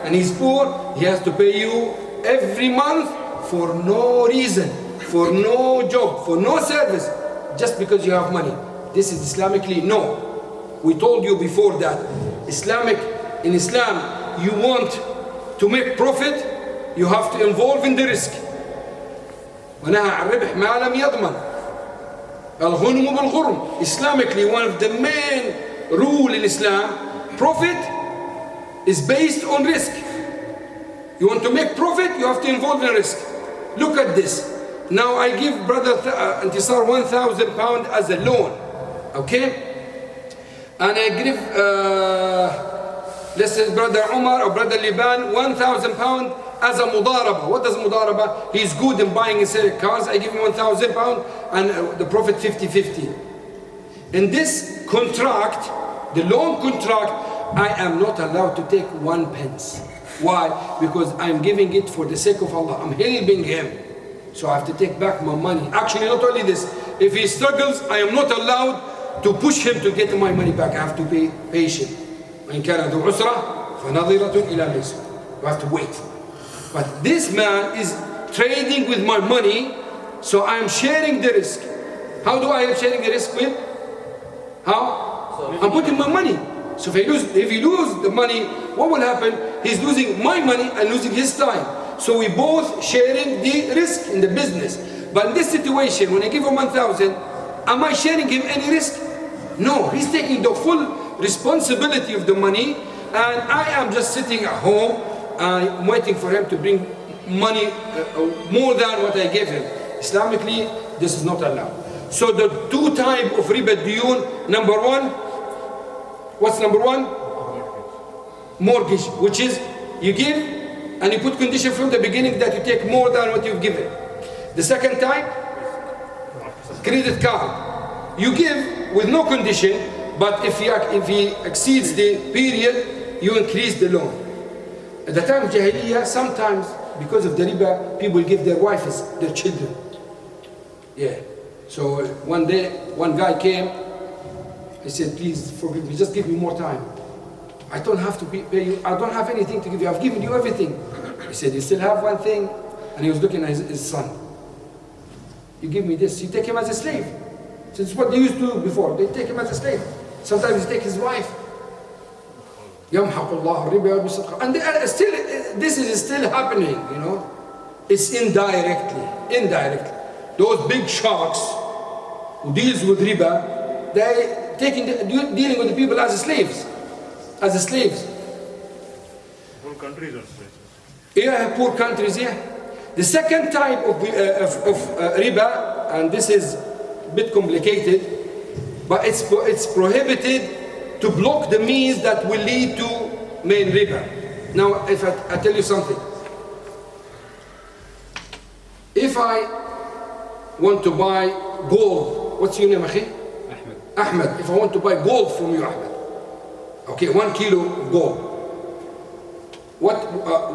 and he's poor, he has to pay you every month for no reason, for no job, for no service, just because you have money. This is Islamically no. We told you before that in Islam, you want to make profit, you have to involve in the risk. ونهى عن ربح ما لم يضمن. الغنم بالغرم. Islamically, one of the main rule in Islam, profit is based on risk. You want to make profit, you have to involve in risk. Look at this. Now I give brother Antisar 1,000 pounds as a loan, okay? And I give, let's say brother Umar or brother Liban 1,000 pounds as a mudaraba. What does mudaraba? He's good in buying and selling cars. I give him 1,000 pounds and the profit 50-50. In this contract, the loan contract, I am not allowed to take 1 pence. Why? Because I'm giving it for the sake of Allah. I'm helping him. So I have to take back my money. Actually, not only this, if he struggles, I am not allowed to push him to get my money back. I have to be patient. You have to wait. But this man is trading with my money, so I am sharing the risk. How do I am sharing the risk with? How? I'm putting my money. So if he lose the money, what will happen? He's losing my money and losing his time. So we both sharing the risk in the business. But in this situation, when I give him 1,000, am I sharing him any risk? No, he's taking the full responsibility of the money, and I am just sitting at home. I'm waiting for him to bring money more than what I gave him. Islamically, this is not allowed. So the two types of riba diyun, number one, what's number one? Mortgage, which is you give and you put condition from the beginning that you take more than what you've given. The second type, credit card. You give with no condition, but if he exceeds the period, you increase the loan. At the time of Jahiliyyah, sometimes because of the riba, people give their wives, their children. Yeah. So one day, one guy came. He said, "Please forgive me. Just give me more time. I don't have to pay you. I don't have anything to give you. I've given you everything." He said, "You still have one thing?" And he was looking at his son. "You give me this. You take him as a slave." So it's what they used to do before. They take him as a slave. Sometimes they take his wife. يَمْحَقُ اللَّهُ الرِّبَا بِالصَّدْقَةِ. And still, this is still happening, you know. It's indirectly. Those big sharks who deals with riba, they dealing with the people as slaves. Whole countries are slaves. Yeah, poor countries, yeah. The second type of riba, and this is a bit complicated, but it's prohibited to block the means that will lead to main riba. Now, if I tell you something, if I want to buy gold, what's your name, Akhi? Ahmed. If I want to buy gold from you, Ahmed, okay, 1 kilo of gold.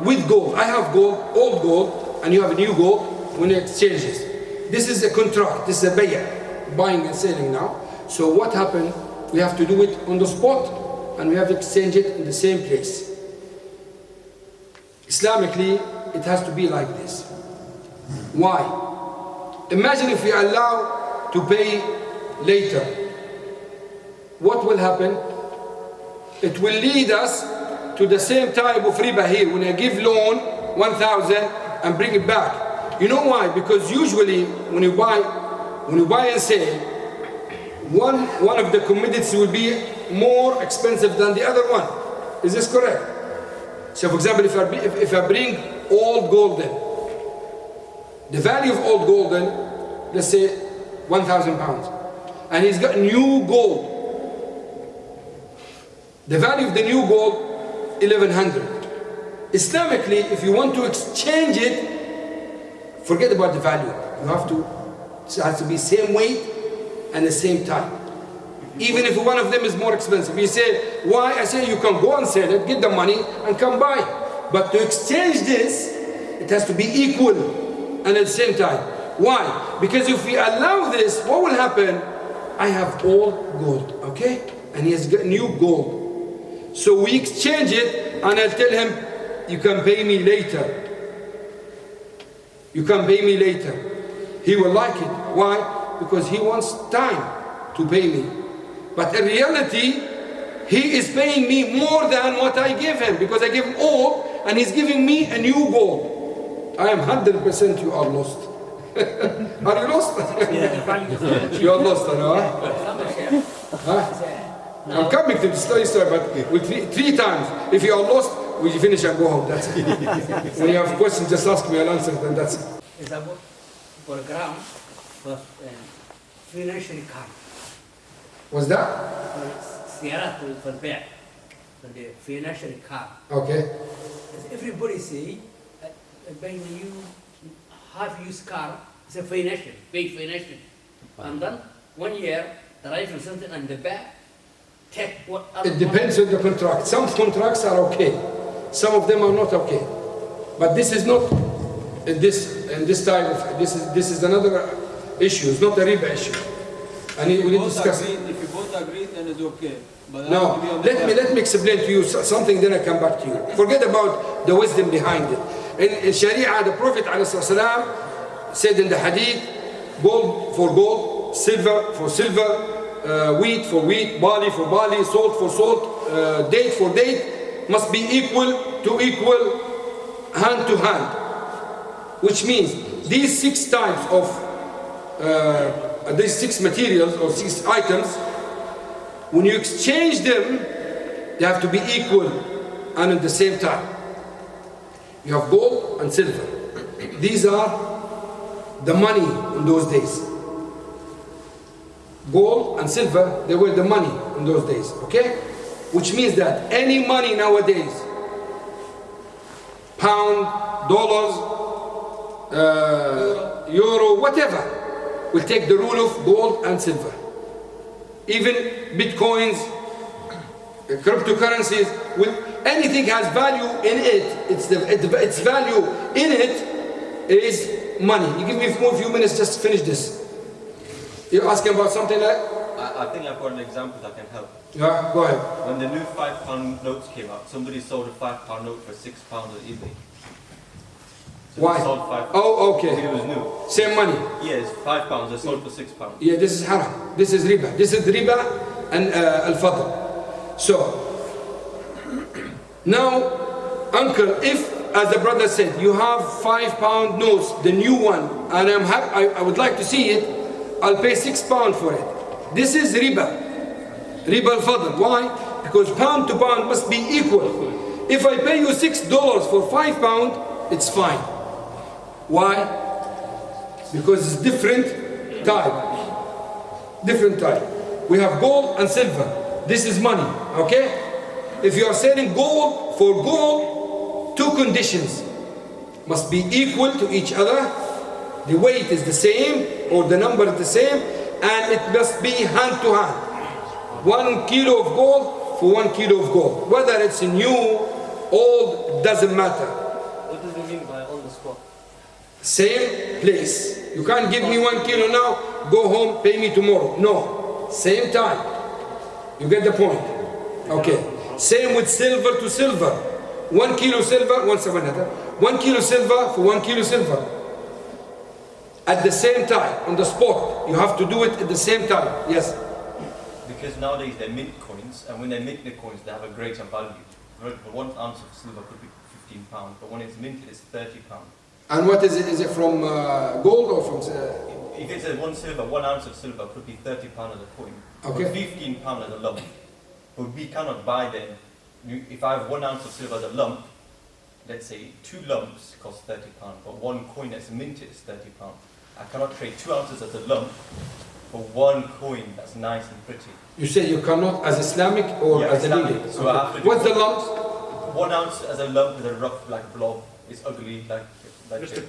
With gold, I have gold, old gold, and you have new gold. When it exchanges, this is a contract. This is a bay'ah, buying and selling now. So what happened? We have to do it on the spot, and we have to exchange it in the same place. Islamically, it has to be like this. Why? Imagine if we allow to pay later. What will happen? It will lead us to the same type of riba here. When I give loan 1,000 and bring it back. You know why? Because usually when you buy and sell, one of the commodities will be more expensive than the other one. Is this correct? So for example, if I bring old golden, the value of old golden, let's say 1,000 pounds, and he's got new gold. The value of the new gold, 1,100. Islamically, if you want to exchange it, forget about the value. It has to be same weight and the same time. Even if one of them is more expensive. You say, why? I say you can go and sell it, get the money and come buy. But to exchange this, it has to be equal and at the same time. Why? Because if we allow this, what will happen? I have old gold, okay? And he has got new gold. So we exchange it and I'll tell him, you can pay me later. You can pay me later. He will like it. Why? Because he wants time to pay me. But in reality, he is paying me more than what I give him, because I give him old and he's giving me a new gold. I am 100% you are lost. Are you lost? You are lost, huh? I'm coming to the story, but with three times. If you are lost, we finish and go home. That's it. When you have questions, just ask me, I'll answer them. That's it. It's about program for financial car. What's that? Sierra for bear, for the financial car. Okay. Everybody say, buying a new half-used car is a financial, big financial. And then 1 year, drive or something and the back. It depends on the contract. Some contracts are okay, some of them are not okay. But this is not this type of this is another issue. It's not a riba issue. And we need to discuss it. If you both agree, then it's okay. But no, let me explain to you something. Then I come back to you. Forget about the wisdom behind it. In Sharia, the Prophet ﷺ said in the Hadith, gold for gold, silver for silver. Wheat for wheat, barley for barley, salt for salt, date for date, must be equal to equal, hand to hand. Which means these 6 types of, these 6 materials or 6 items, when you exchange them, they have to be equal and at the same time. You have gold and silver. These are the money in those days. Gold and silver, they were the money in those days, okay? Which means that any money nowadays, pound, dollars, euro, whatever, will take the rule of gold and silver. Even bitcoins, cryptocurrencies, anything has value in it, its value in it is money. You give me a few minutes just to finish this. You're asking about something like? I think I've got an example that can help. Yeah, go ahead. When the new £5 notes came out, somebody sold a £5 note for £6 on eBay. So Why? they sold 5 Oh, okay. It was new. Same money. Yes, £5. They sold for £6. Yeah, this is haram. This is riba. This is riba and al-fadl. So, now, uncle, if, as the brother said, you have £5 notes, the new one, and I'm happy, I would like to see it, I'll pay £6 for it. This is riba. Riba al-fadl. Why? Because pound to pound must be equal. If I pay you $6 for £5, it's fine. Why? Because it's different type. Different type. We have gold and silver. This is money, okay? If you are selling gold for gold, two conditions. Must be equal to each other. The weight is the same, or the number is the same, and it must be hand to hand. 1 kilo of gold for 1 kilo of gold. Whether it's new, old, doesn't matter. What does it mean by on the spot? Same place. You can't give me 1 kilo now, go home, pay me tomorrow. No. Same time. You get the point? Okay. Same with silver to silver. 1 kilo silver, 1 kilo silver for 1 kilo silver. At the same time, on the spot. You have to do it at the same time. Yes? Because nowadays they mint coins, and when they mint the coins, they have a greater value. For example, 1 ounce of silver could be £15, but when it's minted, it's £30. And what is it? Is it from gold or from... If it's a 1 ounce of silver could be £30 as a coin, Okay. or £15 as a lump. But we cannot buy them. If I have 1 ounce of silver as a lump, let's say 2 lumps cost £30, but 1 coin that's minted is £30. I cannot trade 2 ounces as a lump for 1 coin that's nice and pretty. You say you cannot as Islamic or as Islamic. illegal? So I have to do What's the lumps? 1 ounce as a lump is a rough like blob. It's ugly like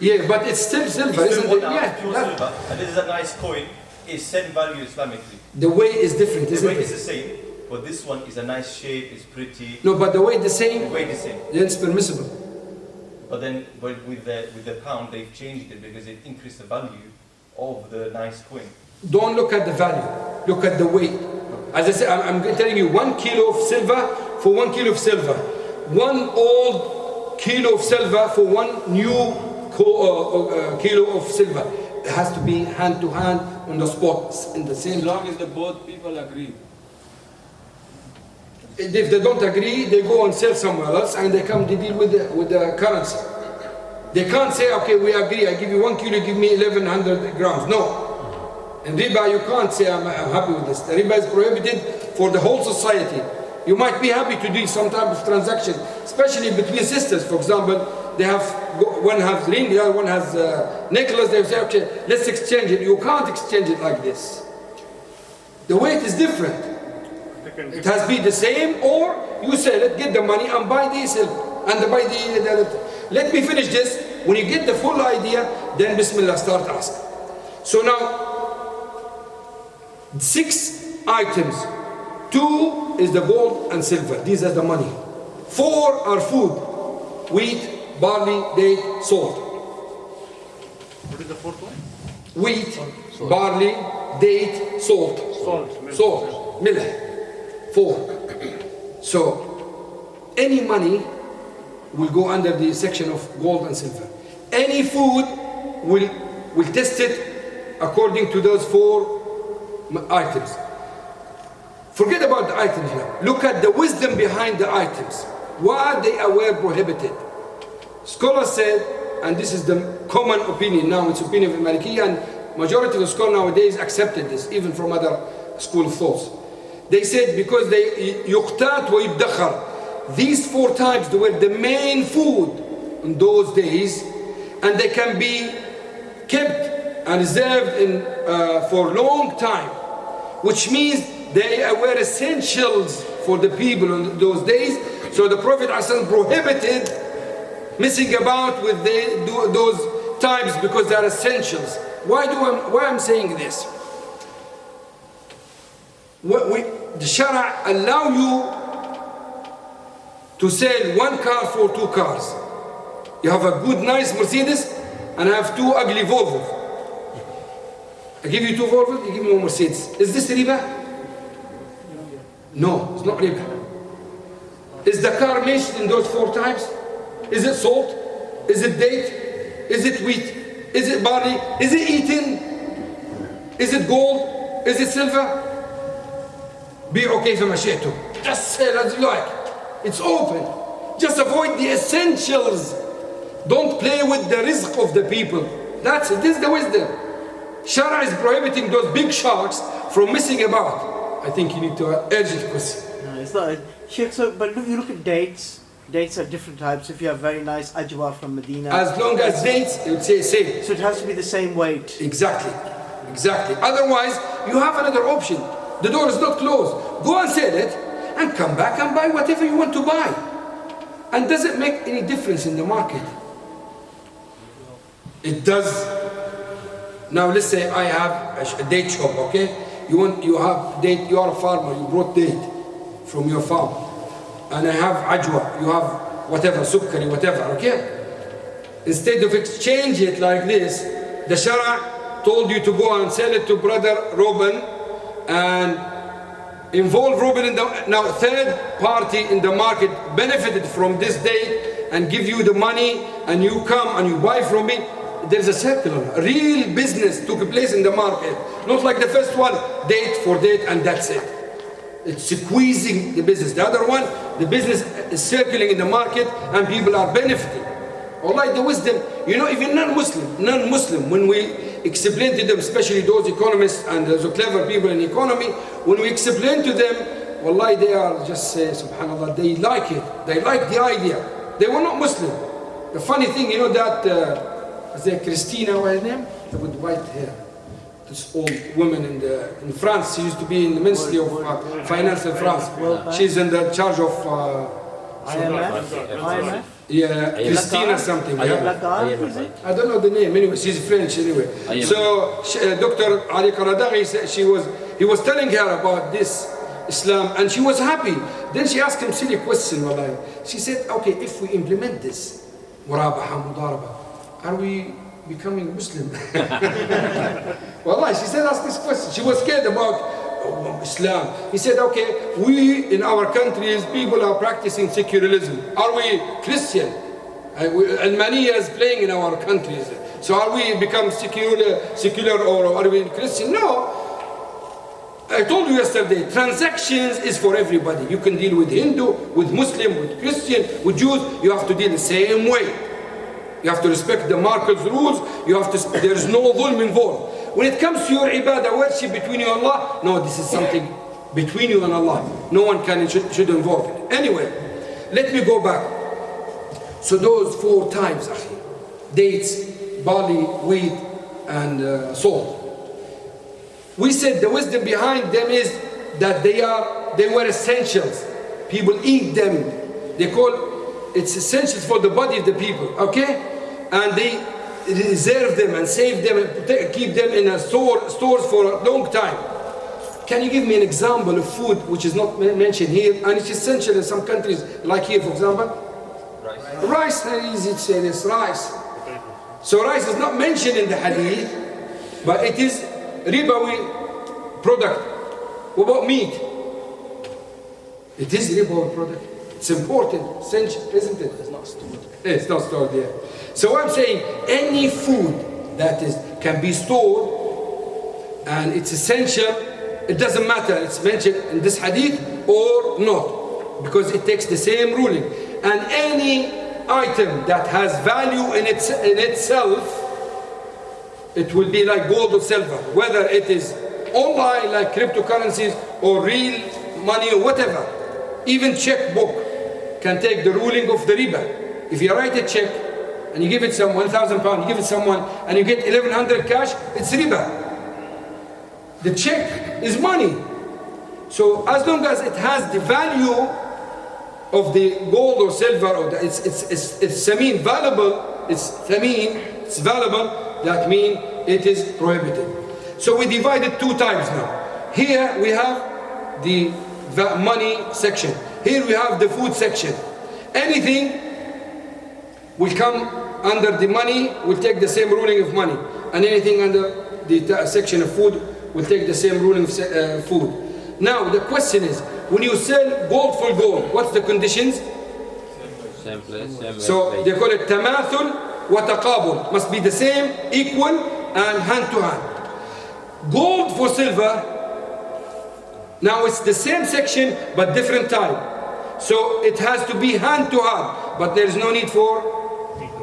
Yeah, but it's still silver, it's isn't still it? 1 ounce Yeah. pure silver, and this is a nice coin. It's same value Islamically. The weight is different, The isn't weight it? is the same, but this one is a nice shape. It's pretty. No, but the weight the same. The weight is the same. Then it's permissible. But then, with the pound, they've changed it because it increased the value of the nice coin. Don't look at the value. Look at the weight. As I said, I'm telling you, 1 kilo of silver for 1 kilo of silver. 1 old kilo of silver for 1 new kilo of silver. It has to be hand to hand on the spot in the same. As long as the both people agree. If they don't agree, they go and sell somewhere else and they come to deal with the currency. They can't say, okay, we agree, I give you 1 kilo, give me 1100 grams. No. In riba, you can't say, I'm happy with this. The riba is prohibited for the whole society. You might be happy to do some type of transaction, especially between sisters. For example, they have, one has ring, the other one has necklace. They say, okay, let's exchange it. You can't exchange it like this. The weight is different. It has to be the same, or you sell it, get the money, and buy the silver, and buy the. Let me finish this. When you get the full idea, then Bismillah, start asking. So now, 6 items. 2 is the gold and silver. These are the money. 4 are food: wheat, barley, date, salt. What is the fourth one? Wheat, barley, date, salt. Salt, milk. 4. So, any money will go under the section of gold and silver. Any food will test it according to those 4 items. Forget about the items now. Look at the wisdom behind the items. Why they were prohibited. Scholars said, and this is the common opinion now, it's opinion of Malikiya, and majority of the scholars nowadays accepted this, even from other school of thoughts. They said because they yuqtat wa yuddakhar. These 4 types, they were the main food in those days, and they can be kept and reserved for a long time, which means they were essentials for the people in those days. So the Prophet ﷺ prohibited messing about with those types because they are essentials. Why I'm saying this? The Shara allow you to sell 1 car for 2 cars. You have a good, nice Mercedes, and I have 2 ugly Volvos. I give you 2 Volvos, you give me 1 Mercedes. Is this riba? No, it's not riba. Is the car mentioned in those 4 types? Is it salt? Is it date? Is it wheat? Is it barley? Is it eaten? Is it gold? Is it silver? بيعوا كيف ما شئتم. Just sell as you like. It's open. Just avoid the essentials. Don't play with the rizq of the people. That's it. This is the wisdom. Shara is prohibiting those big sharks from messing about. I think you need to urge it, question. No, it's not. Sheikh, so, but look, you look at dates. Dates are different types. If you have very nice ajwa from Medina. As long as dates, it would say same. So it has to be the same weight. Exactly. Exactly. Otherwise, you have another option. The door is not closed. Go and sell it and come back and buy whatever you want to buy. And does it make any difference in the market? It does. Now let's say I have a date shop, okay? You have date, you are a farmer, you brought date from your farm. And I have ajwa, you have whatever, sukkari, whatever, okay? Instead of exchange it like this, the Shara told you to go and sell it to brother Reuben and involve Reuben in the, now third party in the market benefited from this date and give you the money and you come and you buy from me. There's a circle, a real business took place in the market. Not like the first one, date for date and that's it. It's squeezing the business. The other one, the business is circling in the market and people are benefiting. Alright, the wisdom, you know, even non-Muslim, when we explain to them, especially those economists and those clever people in economy, when we explain to them, wallahi, they are just say, subhanallah, they like it. They like the idea. They were not Muslim. The funny thing, you know, that is there Christina, what's her name? With white hair. This old woman in France. She used to be in the Ministry of Finance in France. She's in the charge of Aimen? Yeah, Christina something. Yeah. I don't know the name. Anyway, she's French anyway. So Dr. Ali Karadaghi, he was telling her about this Islam, and she was happy. Then she asked him a silly question. Wallahi. She said, "Okay, if we implement this, murabaha, mudaraba, are we becoming Muslim?" Wallahi, she said, ask this question. She was scared about Islam. He said, okay, we in our countries, people are practicing secularism. Are we Christian? Al-Mania is playing in our countries. So are we become secular or are we Christian? No. I told you yesterday, transactions is for everybody. You can deal with Hindu, with Muslim, with Christian, with Jews. You have to deal the same way. You have to respect the market's rules. There is no dhulm involved. When it comes to your ibadah, worship between you and Allah, no, this is something between you and Allah. No one should involve it. Anyway, let me go back. So those 4 types, dates, barley, wheat, and salt. We said the wisdom behind them is that they were essentials. People eat them. It's essentials for the body of the people, okay? And they reserve them and save them and keep them in stores for a long time. Can you give me an example of food which is not mentioned here and it's essential in some countries, like here for example? Rice, very easy to say this, rice. So rice is not mentioned in the hadith, but it is ribawi product. What about meat? It is ribawi product. It's important, essential, isn't it? It's not stored. It's not stored, yeah. So I'm saying any food that can be stored and it's essential, it doesn't matter it's mentioned in this hadith or not, because it takes the same ruling. And any item that has value in itself, it will be like gold or silver, whether it is online like cryptocurrencies or real money or whatever. Even checkbook can take the ruling of the riba. If you write a check and you give it some £1,000, you give it someone and you get 1,100 cash, it's riba. The check is money. So as long as it has the value of the gold or silver, or it's sameen, valuable, it's valuable, that means it is prohibited. So we divided 2 types now. Here we have the money section. Here we have the food section. Anything will come under the money, will take the same ruling of money. And anything under the section of food will take the same ruling of food. Now the question is, when you sell gold for gold, what's the conditions? Same place, same so place. they call it tamathul وتقابل. Must be the same, equal, and hand to hand. Gold for silver, now it's the same section but different type. So it has to be hand to hand, but there is no need for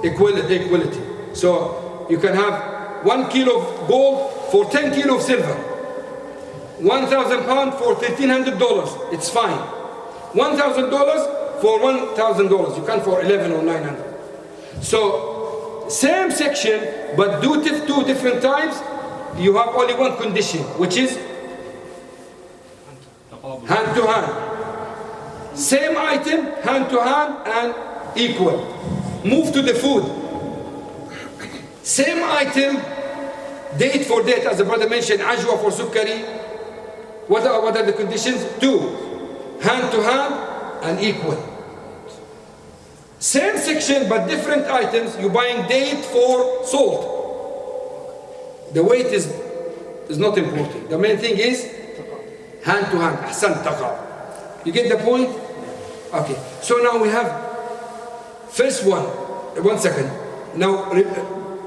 equality. So you can have 1 kilo of gold for 10 kilo of silver. 1,000 pounds for $1,300. It's fine. $1,000 for $1,000. You can't for 11 or 900. So same section, but two different types. You have only one condition, which is hand to hand. Same item, hand to hand, and equal. Move to the food. Same item, date for date, as the brother mentioned, ajwa for sukkari. What are the conditions? 2, hand to hand and equal. Same section but different items. You're buying date for salt. The weight is not important. The main thing is hand to hand. Ahsan taqab. You get the point? Okay. So now we have first one. 1 second. Now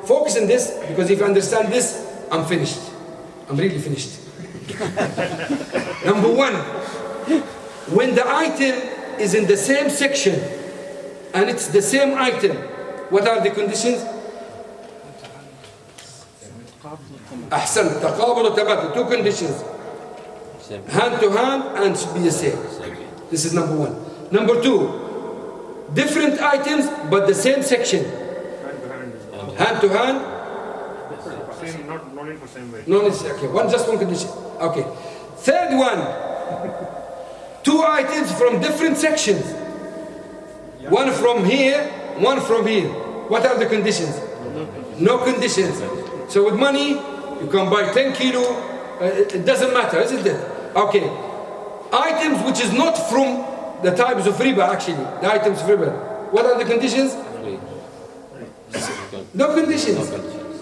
focus on this, because if you understand this, I'm finished. I'm really finished. Number 1, when the item is in the same section and it's the same item, what are the conditions? Ahsan, taqabul wa tabatul. 2 conditions. Hand to hand and should be the same. This is number 1. Number 2, different items but the same section. Hand to hand. Same, not need for same way. No, it's okay. Just one condition. Okay. Third one, 2 items from different sections. One from here, one from here. What are the conditions? No conditions. So with money, you can buy 10 kilo. It doesn't matter, isn't it? Okay. Items which is not from the types of riba, actually. The items of riba. What are the conditions? No conditions.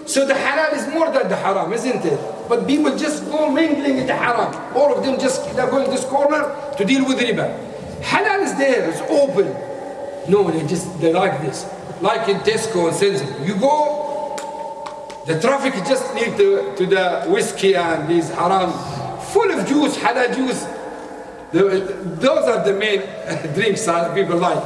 So the halal is more than the haram, isn't it? But people just go mingling in the haram. All of them they're going this corner to deal with riba. Halal is there, it's open. No, they like this. Like in Tesco and Sainsbury's. You go, the traffic just lead to the whiskey and these haram. Full of juice, halal juice. Those are the main drinks that people like.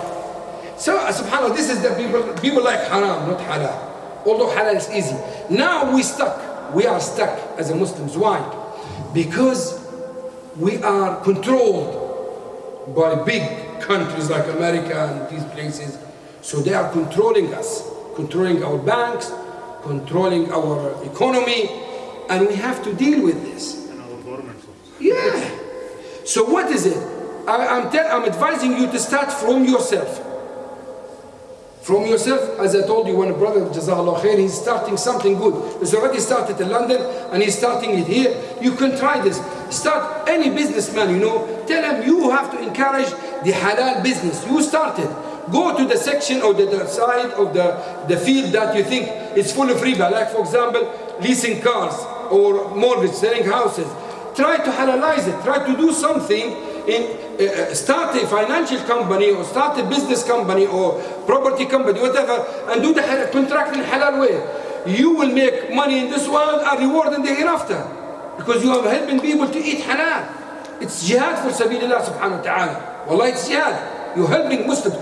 So subhanAllah, this is the people like haram, not halal. Although halal is easy. Now we are stuck as a Muslims. Why? Because we are controlled by big countries like America and these places. So they are controlling us, controlling our banks, controlling our economy, and we have to deal with this. And our governments also. Yeah. So what is it? I'm advising you to start from yourself. From yourself, as I told you, one brother, Jazakallah khair, he's starting something good. He's already started in London and he's starting it here. You can try this. Start any businessman, tell him you have to encourage the halal business. You started. Go to the section or the side of the field that you think is full of riba. Like for example, leasing cars or mortgage, selling houses. Try to halalize it. Try to do something. Start a financial company or start a business company or property company, whatever, and do the contract in halal way. You will make money in this world and reward in the hereafter, because you are helping people to eat halal. It's jihad for sabilillah subhanahu wa ta'ala. Wallah, it's jihad. You're helping Muslims.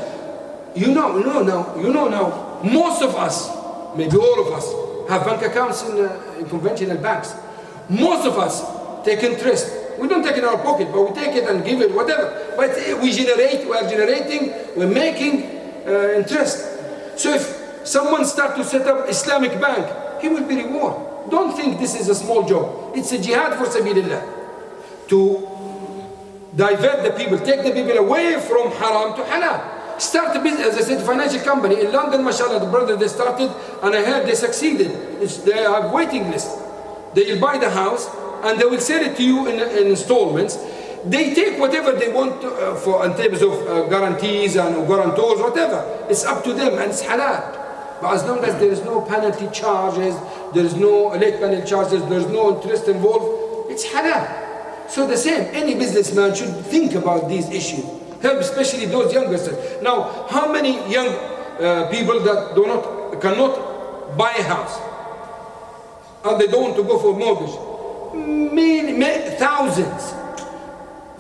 You know now, most of us, maybe all of us, have bank accounts in conventional banks. Most of us take interest. We don't take it in our pocket, but we take it and give it, whatever. But we are generating, we're making interest. So if someone starts to set up Islamic bank, he will be rewarded. Don't think this is a small job. It's a jihad for sabilillah. To divert the people, take the people away from haram to halal. Start a business, as I said, financial company. In London, mashallah, the brother, they started, and I heard they succeeded. They have waiting list. They will buy the house, and they will sell it to you in installments. They take whatever they want in terms of guarantees and guarantors, whatever. It's up to them, and it's halal. But as long as there is no penalty charges, there is no late penalty charges, there is no interest involved, it's halal. So the same, any businessman should think about these issues. Help especially those youngsters. Now, how many young people that do not cannot buy a house, and they don't want to go for mortgage. Thousands.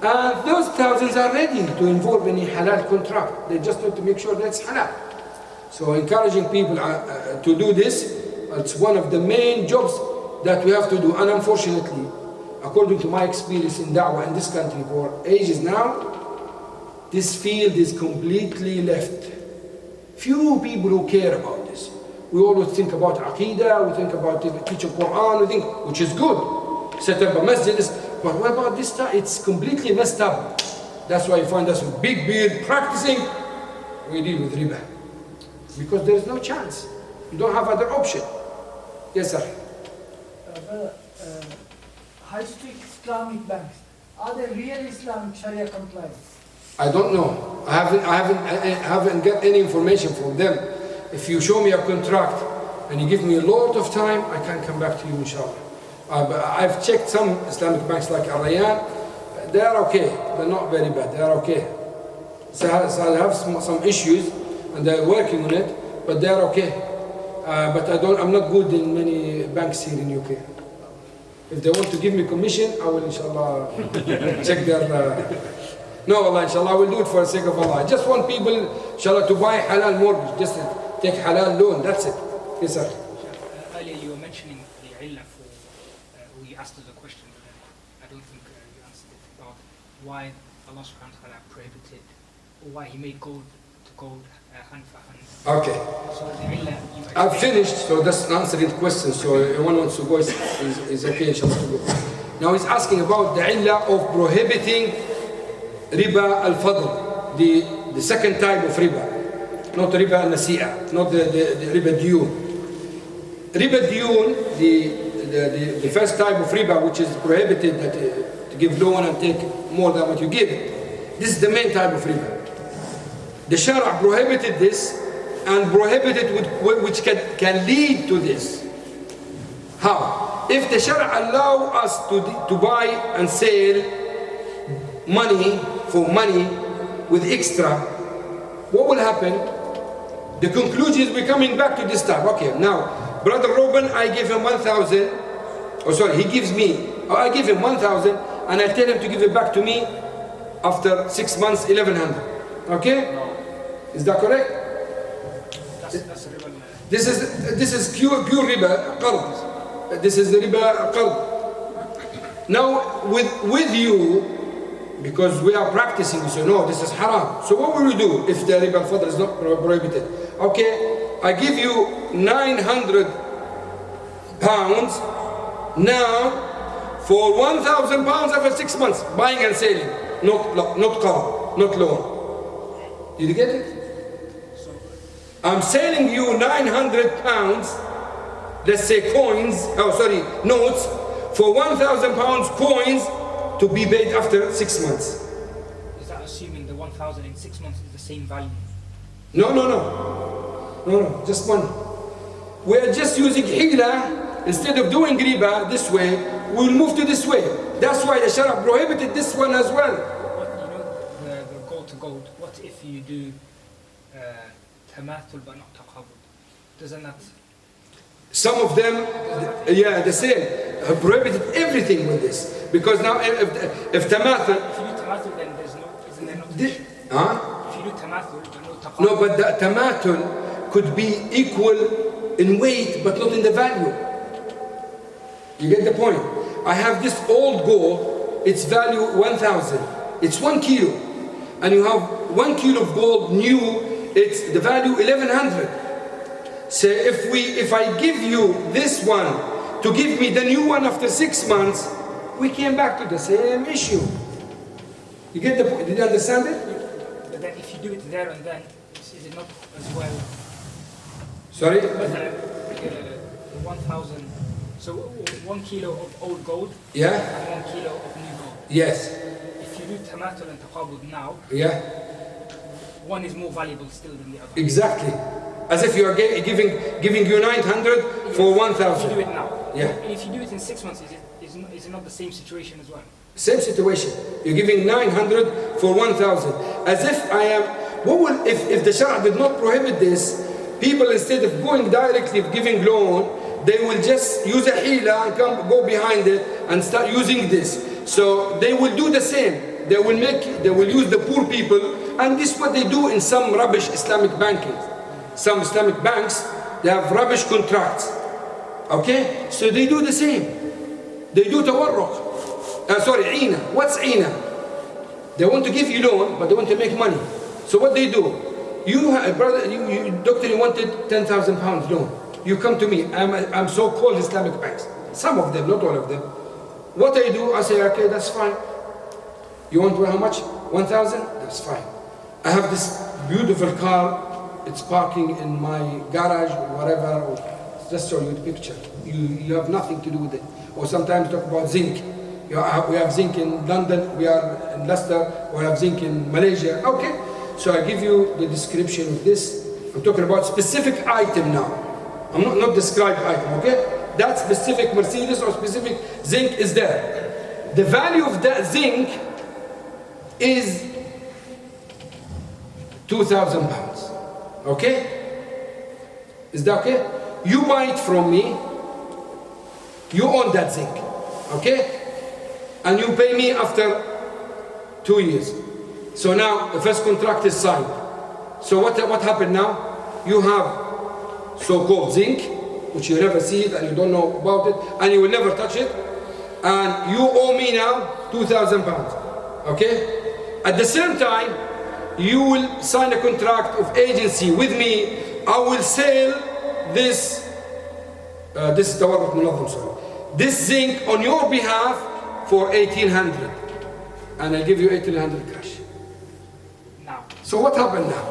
And those thousands are ready to involve in a halal contract. They just need to make sure that's halal. So encouraging people to do this, it's one of the main jobs that we have to do. And unfortunately, according to my experience in da'wah in this country for ages now, this field is completely left. Few people who care about this. We always think about Aqidah, we think about teaching Quran, we think, which is good. Set up a masjid, but what about this time? It's completely messed up. That's why you find us with big beard practicing, we deal with riba. Because there is no chance. You don't have other option. Yes, sir. High street Islamic banks, are they real Islamic Sharia compliant? I don't know. I haven't got any information from them. If you show me a contract and you give me a lot of time, I can come back to you, inshallah. But I've checked some Islamic banks like Al-Rayyan. They are okay. They're not very bad. They are okay. So I have some issues, and they're working on it, but they are okay. But I'm not good in many banks here in UK. If they want to give me commission, I will, inshallah, check their. No, Allah, inshallah, I will do it for the sake of Allah. I just want people, inshallah, to buy halal mortgage. Just take halal loan. That's it. Yes, sir. Earlier you were mentioning the illah for, you asked us a question, but I don't think you answered it, about why Allah subhanahu wa ta'ala prohibited, or why He made gold to gold, hand for hand. Okay. So the illah, I've finished, so that's answering the question. So anyone wants to go is okay, inshallah, to go. Now he's asking about the illah of prohibiting riba al-fadl, the second type of riba, not riba al-nasi'a, not the riba diyun. Riba diyun, the first type of riba, which is prohibited, that to give loan and take more than what you give. This is the main type of riba. The Shara prohibited this, and prohibited which can lead to this. How? If the Shara allow us to buy and sell money for money with extra, what will happen? The conclusion is we're coming back to this type. Okay, now, Brother Robin, I give him 1,000. Oh, sorry, he gives me. I give him 1,000, and I tell him to give it back to me after 6 months, 1,100. Okay? Is that correct? This is pure riba qard. This is the riba qard. Now with you, because we are practicing, we say no, this is haram. So what will we do if the riba al-fadl is not prohibited? Okay, I give you 900 pounds now for 1,000 pounds after 6 months, buying and selling, not qard, not loan. Did you get it? I'm selling you 900 pounds, let's say notes, for 1,000 pounds coins to be paid after 6 months. Is that assuming the 1,000 in 6 months is the same value? No, just one. We're just using hila. Instead of doing riba this way, we'll move to this way. That's why the Shara prohibited this one as well. The gold to gold, what if you do tamathul but not taqabud? Doesn't that... Some of them, the same, have prohibited everything with this. Because now if tamathul... If you do tamathul, then isn't there not... If you do tamathul but no taqabud... No, but the tamathul could be equal in weight but not in the value. You get the point? I have this old gold, its value 1,000. It's 1 kilo. And you have 1 kilo of gold new, it's the value 1,100. So if I give you this one to give me the new one after 6 months, we came back to the same issue. You get the point? Did you understand it? But then if you do it there and then, is it not as well? Sorry? 1,000. So 1 kilo of old gold. Yeah. And 1 kilo of new gold. Yes. If you do tamathul and taqabud now. Yeah. One is more valuable still than the other. Exactly. As if you are giving you 900 for 1,000. If you do it now. Yeah. And if you do it in 6 months, is it not the same situation as well? Same situation. You're giving 900 for 1,000. As if I am... What will... If the Shara did not prohibit this, people, instead of going directly giving loan, they will just use a hila and go behind it and start using this. So they will do the same. They will use the poor people, and this is what they do in some rubbish Islamic banking. Some Islamic banks, they have rubbish contracts. Okay? So they do the same. They do tawarruq. Ina. What's ina? They want to give you loan, but they want to make money. So what they do? Doctor, you wanted 10,000 pounds loan. You come to me. I'm so-called Islamic banks. Some of them, not all of them. What I do, I say, okay, that's fine. You want how much? 1,000? That's fine. I have this beautiful car. It's parking in my garage or whatever. Or just show you the picture. You have nothing to do with it. Or sometimes talk about zinc. We have zinc in London. We are in Leicester. We have zinc in Malaysia. Okay. So I give you the description of this. I'm talking about specific item now. I'm not described item. Okay. That specific Mercedes or specific zinc is there. The value of that zinc is 2,000 pounds. Okay? Is that okay? You buy it from me. You own that zinc. Okay? And you pay me after 2 years. So now the first contract is signed. So what happened now? You have so-called zinc, which you never see it and you don't know about it, and you will never touch it. And you owe me now 2,000 pounds. Okay? At the same time, you will sign a contract of agency with me. I will sell this this zinc on your behalf for 1,800, and I give you 1,800 cash. Now. So what happened now?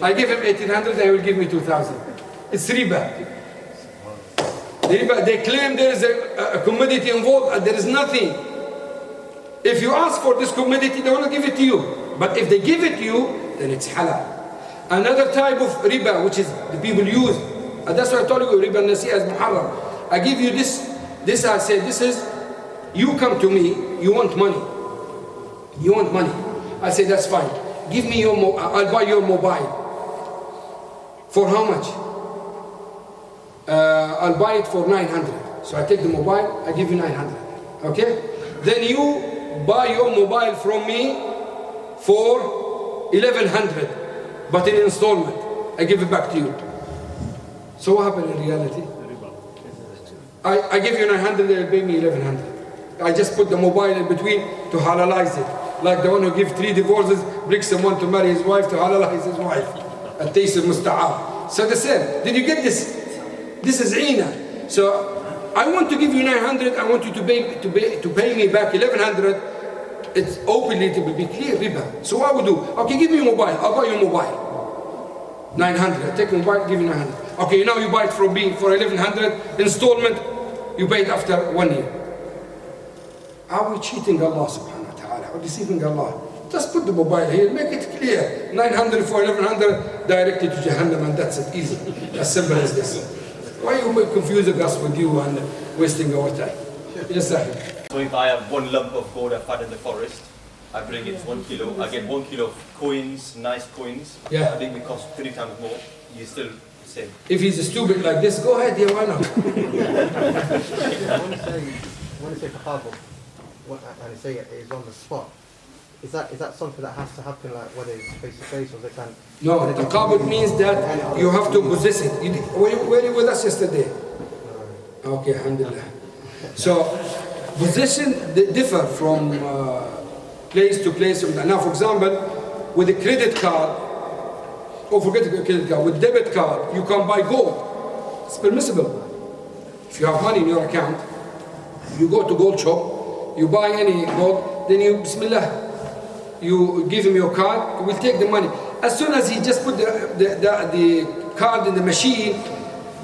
I give him 1,800, and he will give me 2,000. It's riba. They claim there is a commodity involved, and there is nothing. If you ask for this commodity, they will not give it to you. But if they give it to you, then it's halal. Another type of riba, which is the people use, and that's why I told you riba nasi'a is muharram. I give you this I say, this is, you come to me, you want money. You want money. I say, that's fine. Give me your I'll buy your mobile. For how much? I'll buy it for 900. So I take the mobile, I give you 900. Okay? Then you buy your mobile from me for 1,100, but in installment. I give it back to you. So what happened in reality? I give you 900, they'll pay me 1,100. I just put the mobile in between to halalize it. Like the one who gives 3 divorces, brings someone to marry his wife to halalize his wife. At-tays al-musta'ab. So the same. Did you get this? This is ina. So I want to give you 900, I want you to pay me back 1,100. It's openly to be clear, riba. So what I would do? Okay, give me your mobile, I'll buy your mobile. 900, I take mobile, give you 900. Okay, now you buy it from me for 1,100, installment, you pay it after 1 year. Are we cheating Allah subhanahu wa ta'ala, or deceiving Allah? Just put the mobile here, make it clear. 900 for 1,100, directed to Jahannam, and that's it, easy. As simple as this. Why are you confusing us with you and wasting our time? Yes, sir. So if I have one lump of gold I found in the forest, I bring it 1 kilo, I get 1 kilo of coins, nice coins. Yeah. I think it costs 3 times more. You still same. If he's stupid like this, go ahead, yeah, why not? When you say taqabul, and you say it is on the spot, is that something that has to happen, like whether it's face to face or they can? No, taqabul means that you have to possess it. Were you with us yesterday? Okay, alhamdulillah. So possession differ from place to place. Now, for example, with a credit card, or forget the credit card, with debit card, you can buy gold. It's permissible. If you have money in your account, you go to gold shop, you buy any gold, then you, bismillah, you give him your card, he will take the money. As soon as he just put the card in the machine,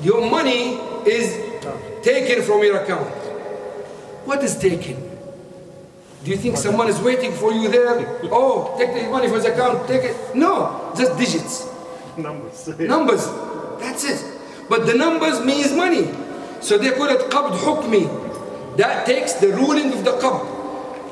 your money is taken from your account. What is taken? Do you think someone is waiting for you there? Oh, take the money from his account, take it. No, just digits. Numbers. Numbers. That's it. But the numbers means money. So they call it qabd hukmi. That takes the ruling of the qabd.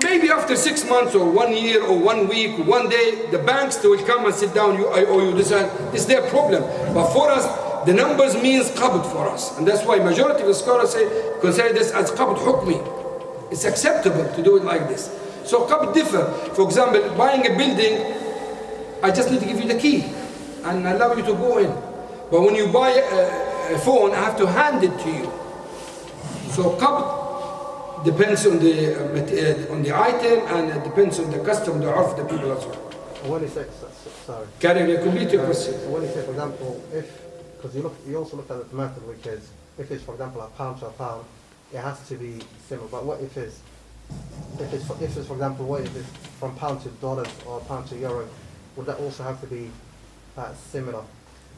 maybe after 6 months or 1 year or 1 week, 1 day, the banks, they will come and sit down, I owe you this, and it's their problem. But for us, the numbers means qabd for us. And that's why majority of the scholars say, consider this as qabd hukmi. It's acceptable to do it like this. So qabd differ. For example, buying a building, I just need to give you the key and allow you to go in. But when you buy a phone, I have to hand it to you. So qabd depends on the item, and it depends on the custom, the urf, the people as well. When you say, sorry. Carry on, complete your question. So when you say, for example, because you also look at the method, which is, if it's, for example, a pound to a pound, it has to be similar. But what if it's, for example, what if it's from pound to dollars or pound to euro, would that also have to be similar?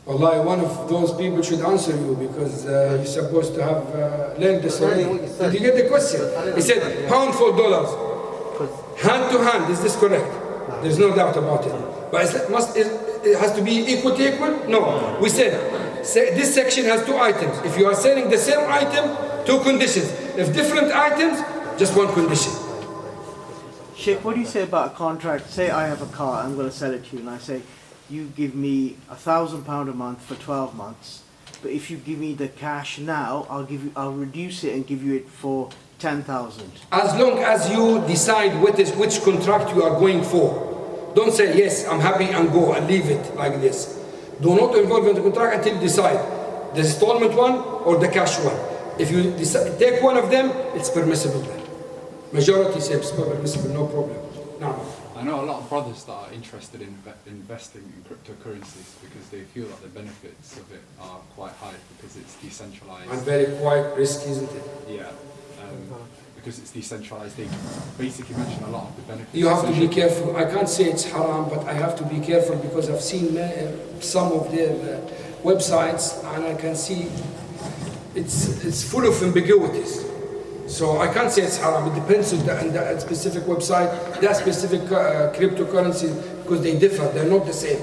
Wallahi, one of those people should answer you, because you're supposed to have learned this already. Did you get the question? He said pound for dollars, hand to hand. Is this correct? No. There's no doubt about it. But it has to be equal to equal? No. We said this section has 2 items. If you are selling the same item, 2 conditions. If different items, just 1 condition. Shaykh, what do you say about a contract? Say I have a car, I'm going to sell it to you, and I say, you give me £1,000 a month for 12 months, but if you give me the cash now, I'll reduce it and give you it for 10,000. As long as you decide which contract you are going for. Don't say, yes, I'm happy, and go and leave it like this. Do not involve in the contract until you decide the installment one or the cash one. If you decide, take one of them, it's permissible then. Majority says it's permissible, no problem. Now, I know a lot of brothers that are interested in investing in cryptocurrencies because they feel that the benefits of it are quite high because it's decentralized. And very quite risky, isn't it? Yeah. Because it's decentralized, they basically mention a lot of the benefits. You have to be careful. I can't say it's haram, but I have to be careful because I've seen some of their websites, and I can see it's full of ambiguities. So I can't say it's haram. It depends on that specific website, that specific cryptocurrency, because they differ. They're not the same.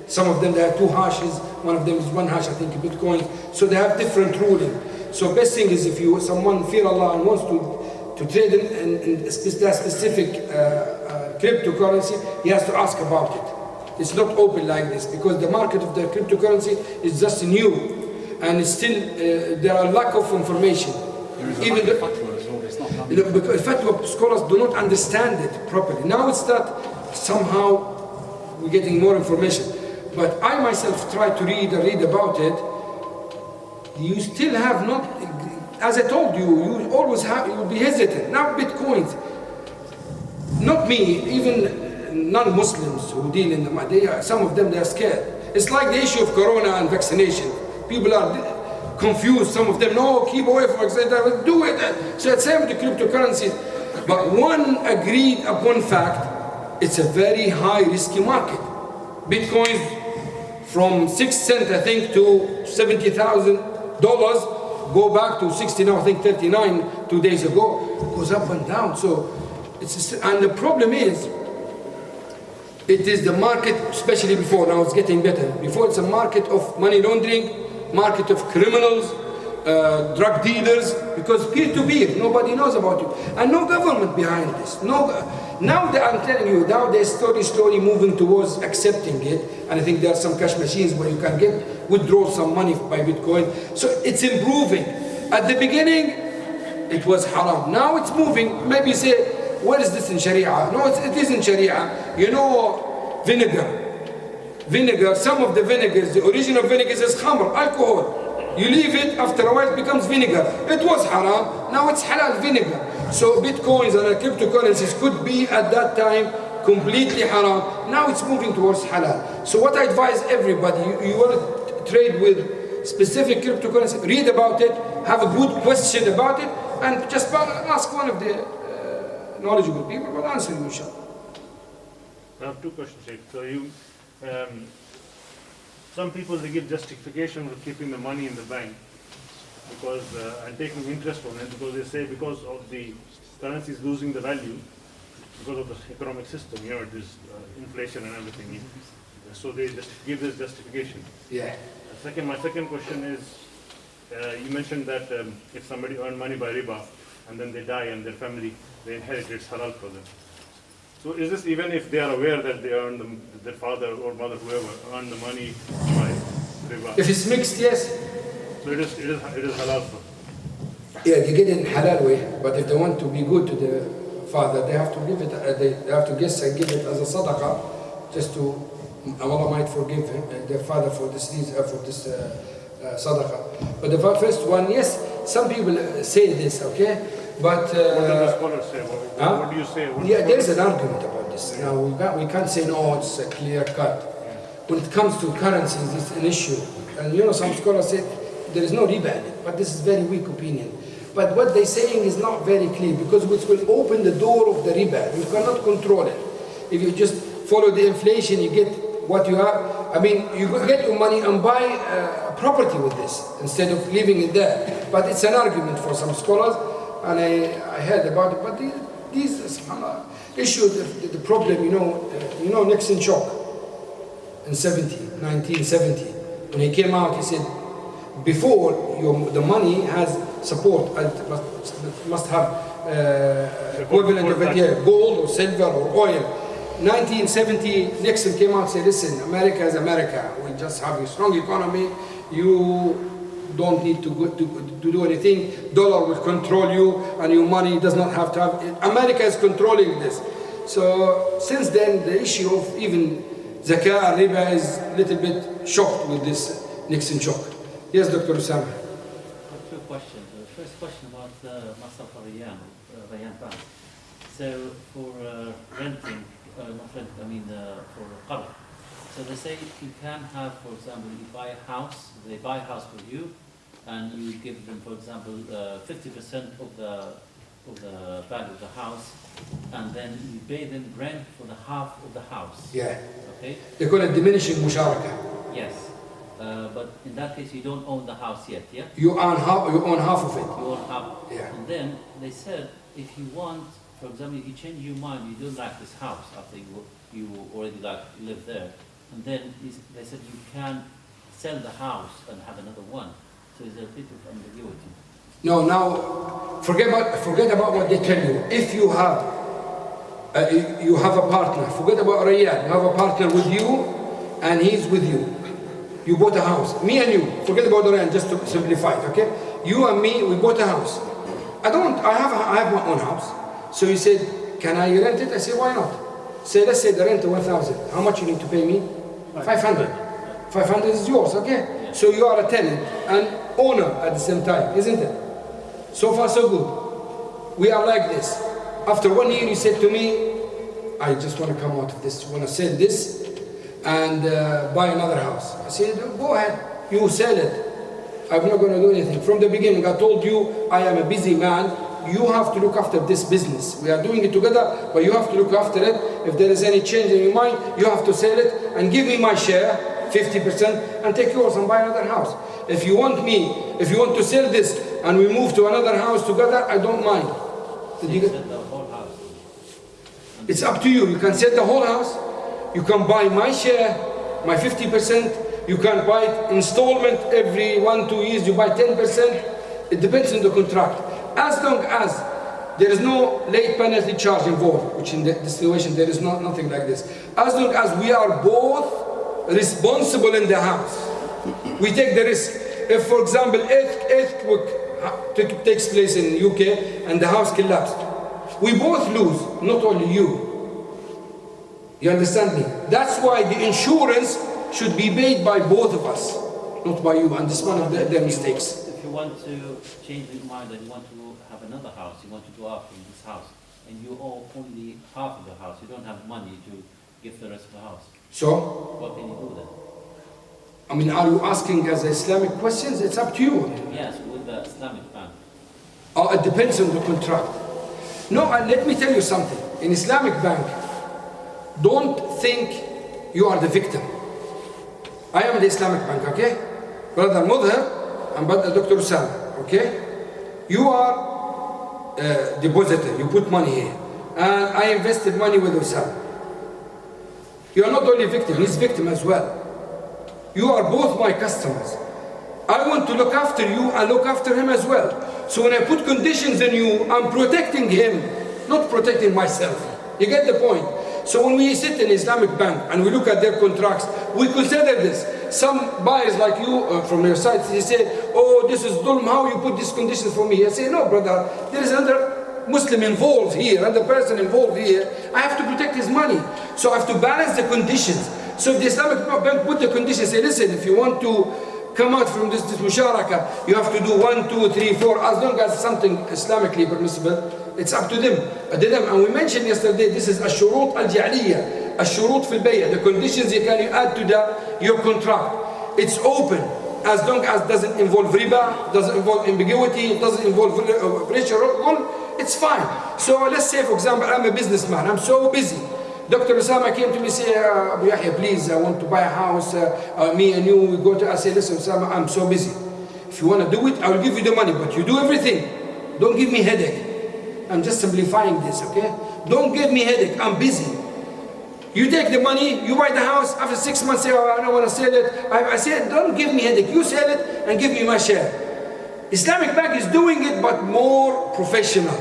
Some of them, there are 2 hashes. One of them is 1 hash, I think, Bitcoin. So they have different ruling. So best thing is if someone fear Allah and wants to trade in that specific cryptocurrency, he has to ask about it. It's not open like this, because the market of the cryptocurrency is just new, and it's still there are lack of information. Even the fatwa as well. It's not because fatwa scholars do not understand it properly. Now it's that somehow we're getting more information. But I myself try to read about it. You still have not, as I told you, you always have, you'll be hesitant. Now Bitcoins, not me, even non-Muslims who deal in them, some of them, they are scared. It's like the issue of corona and vaccination. People are confused, some of them, no, keep away from it, do it. So it's same with the cryptocurrencies. But one agreed upon fact, it's a very high risky market. Bitcoin from 6 cents, I think, to $70,000, go back to 60 now, I think 39 2 days ago, goes up and down. So and the problem is, it is the market, especially before, now it's getting better. Before it's a market of money laundering, market of criminals, drug dealers, because peer-to-peer, nobody knows about it. And no government behind this. Now I'm telling you, now they're slowly moving towards accepting it. And I think there are some cash machines where you can withdraw some money by Bitcoin. So it's improving. At the beginning, it was haram. Now it's moving. Maybe you say, where is this in Sharia? No, it is in Sharia. You know, vinegar, some of the vinegars, the original vinegars is khamr, alcohol. You leave it, after a while it becomes vinegar. It was haram, now it's halal vinegar. So Bitcoins and cryptocurrencies could be at that time completely haram. Now it's moving towards halal. So what I advise everybody, you want to trade with specific cryptocurrency, read about it, have a good question about it, and just ask one of the knowledgeable people will answer you, inshallah. I have 2 questions, Shaykh. So some people, they give justification for keeping the money in the bank because and taking interest on it, because they say because of the currency is losing the value because of the economic system, it is inflation and everything. So they just give this justification. Yeah. My second question is, you mentioned that if somebody earned money by riba and then they die and their family, they inherit, it's halal for them. So is this even if they are aware that they earn their father or mother, whoever, earned the money by riba? If it's mixed, yes. So it is halal for them. Yeah, they get it in halal way, but if they want to be good to the father, they have to give it, they have to guess and give it as a sadaqah, just to, Allah might forgive him, their father for this sadaqah. But the first one, yes, some people say this, okay? But what do the scholars say? What do you say? Yeah, there is an argument about this. Now we can't say no, it's a clear cut. When it comes to currencies, it's an issue. And you know, some scholars say there is no riba in it, but this is very weak opinion. But what they're saying is not very clear, because which will open the door of the riba. You cannot control it. If you just follow the inflation, you get what you have. I mean, you get your money and buy property with this instead of leaving it there. But it's an argument for some scholars, and I heard about it. But these issues, the problem, you know, Nixon shock in 1970, when he came out, he said, before the money has support, it must have equivalent of it, yeah, gold or silver or oil. 1970, Nixon came out and said, listen, America is America. We just have a strong economy. You don't need to do anything. Dollar will control you, and your money does not have to have. America is controlling this. So since then, the issue of even zakah and riba is a little bit shocked with this Nixon shock. Yes, Dr. Usama. Two questions. The first question about the Masraf Rayan Bank. So for renting, not renting, I mean for qard. So they say you can have, for example, you buy a house, they buy a house for you, and you give them, for example, 50% of the value of the house, and then you pay them rent for the half of the house. Yeah. Okay. They call it diminishing musharaka. Yes. But in that case, you don't own the house yet, yeah? You own half of it. You own half. Yeah. And then they said, if you want, for example, if you change your mind, you don't like this house after you already live there, and then they said you can sell the house and have another one. So is there a bit of ambiguity? No, now forget about what they tell you. If you have a partner, forget about Riyad. You have a partner with you, and he's with you. You bought a house. Me and you. Forget about the rent, just to simplify it, okay? You and me, we bought a house. I have my own house. So he said, can I rent it? I said, why not? Say, let's say the rent is 1,000. How much you need to pay me? 500. 500 is yours, okay? So you are a tenant and owner at the same time, isn't it? So far, so good. We are like this. After 1 year, you said to me, I just want to come out of this. I want to sell this and buy another house. I said, go ahead, you sell it. I'm not going to do anything. From the beginning, I told you, I am a busy man. You have to look after this business. We are doing it together, but you have to look after it. If there is any change in your mind, you have to sell it and give me my share, 50%, and take yours and buy another house. If you want to sell this and we move to another house together, I don't mind. It's up to you. You can sell the whole house. You can buy my share, my 50%. You can buy it installment every 1-2 years. You buy 10%. It depends on the contract. As long as there is no late penalty charge involved, which in this situation there is nothing like this. As long as we are both responsible in the house, we take the risk. If, for example, earthquake takes place in the UK and the house collapsed, we both lose, not only you. You understand me? That's why the insurance should be paid by both of us, not by you. And this is one of their mistakes. If you want to change your mind and you want to have another house, you want to go out from this house, and you owe only half of the house, you don't have money to give the rest of the house. So? What can you do then? I mean, are you asking as Islamic questions? It's up to you. Yes, with the Islamic bank. It depends on the contract. No, let me tell you something. In Islamic bank, don't think you are the victim. I am the Islamic bank, okay? Brother Mudhar and Brother Dr. Usama, okay? You are a depositor, you put money here. And I invested money with Usama. You are not only victim, he's victim as well. You are both my customers. I want to look after you and look after him as well. So when I put conditions on you, I'm protecting him, not protecting myself. You get the point? So when we sit in Islamic bank and we look at their contracts, we consider this. Some buyers like you from your side, they say, oh, this is dhulm, how you put these conditions for me? I say, no, brother, there is another Muslim involved here, another person involved here. I have to protect his money. So I have to balance the conditions. So if the Islamic bank put the conditions, say, listen, if you want to come out from this musharaka, you have to do 1, 2, 3, 4, as long as something Islamically permissible, it's up to them. And we mentioned yesterday, this is ashurut al-ja'liya, ashurut fil bay'a, the conditions you can add to your contract. It's open, as long as it doesn't involve riba, doesn't involve ambiguity, doesn't involve pressure, it's fine. So let's say, for example, I'm a businessman, I'm so busy. Dr. Osama came to me and said, Abu Yahya, please, I want to buy a house, me and you, we go to, I say, listen, Osama, I'm so busy. If you want to do it, I will give you the money, but you do everything. Don't give me headache. I'm just simplifying this, okay? Don't give me headache, I'm busy. You take the money, you buy the house, after 6 months say, oh, I don't want to sell it. I said, don't give me headache, you sell it and give me my share. Islamic Bank is doing it, but more professional.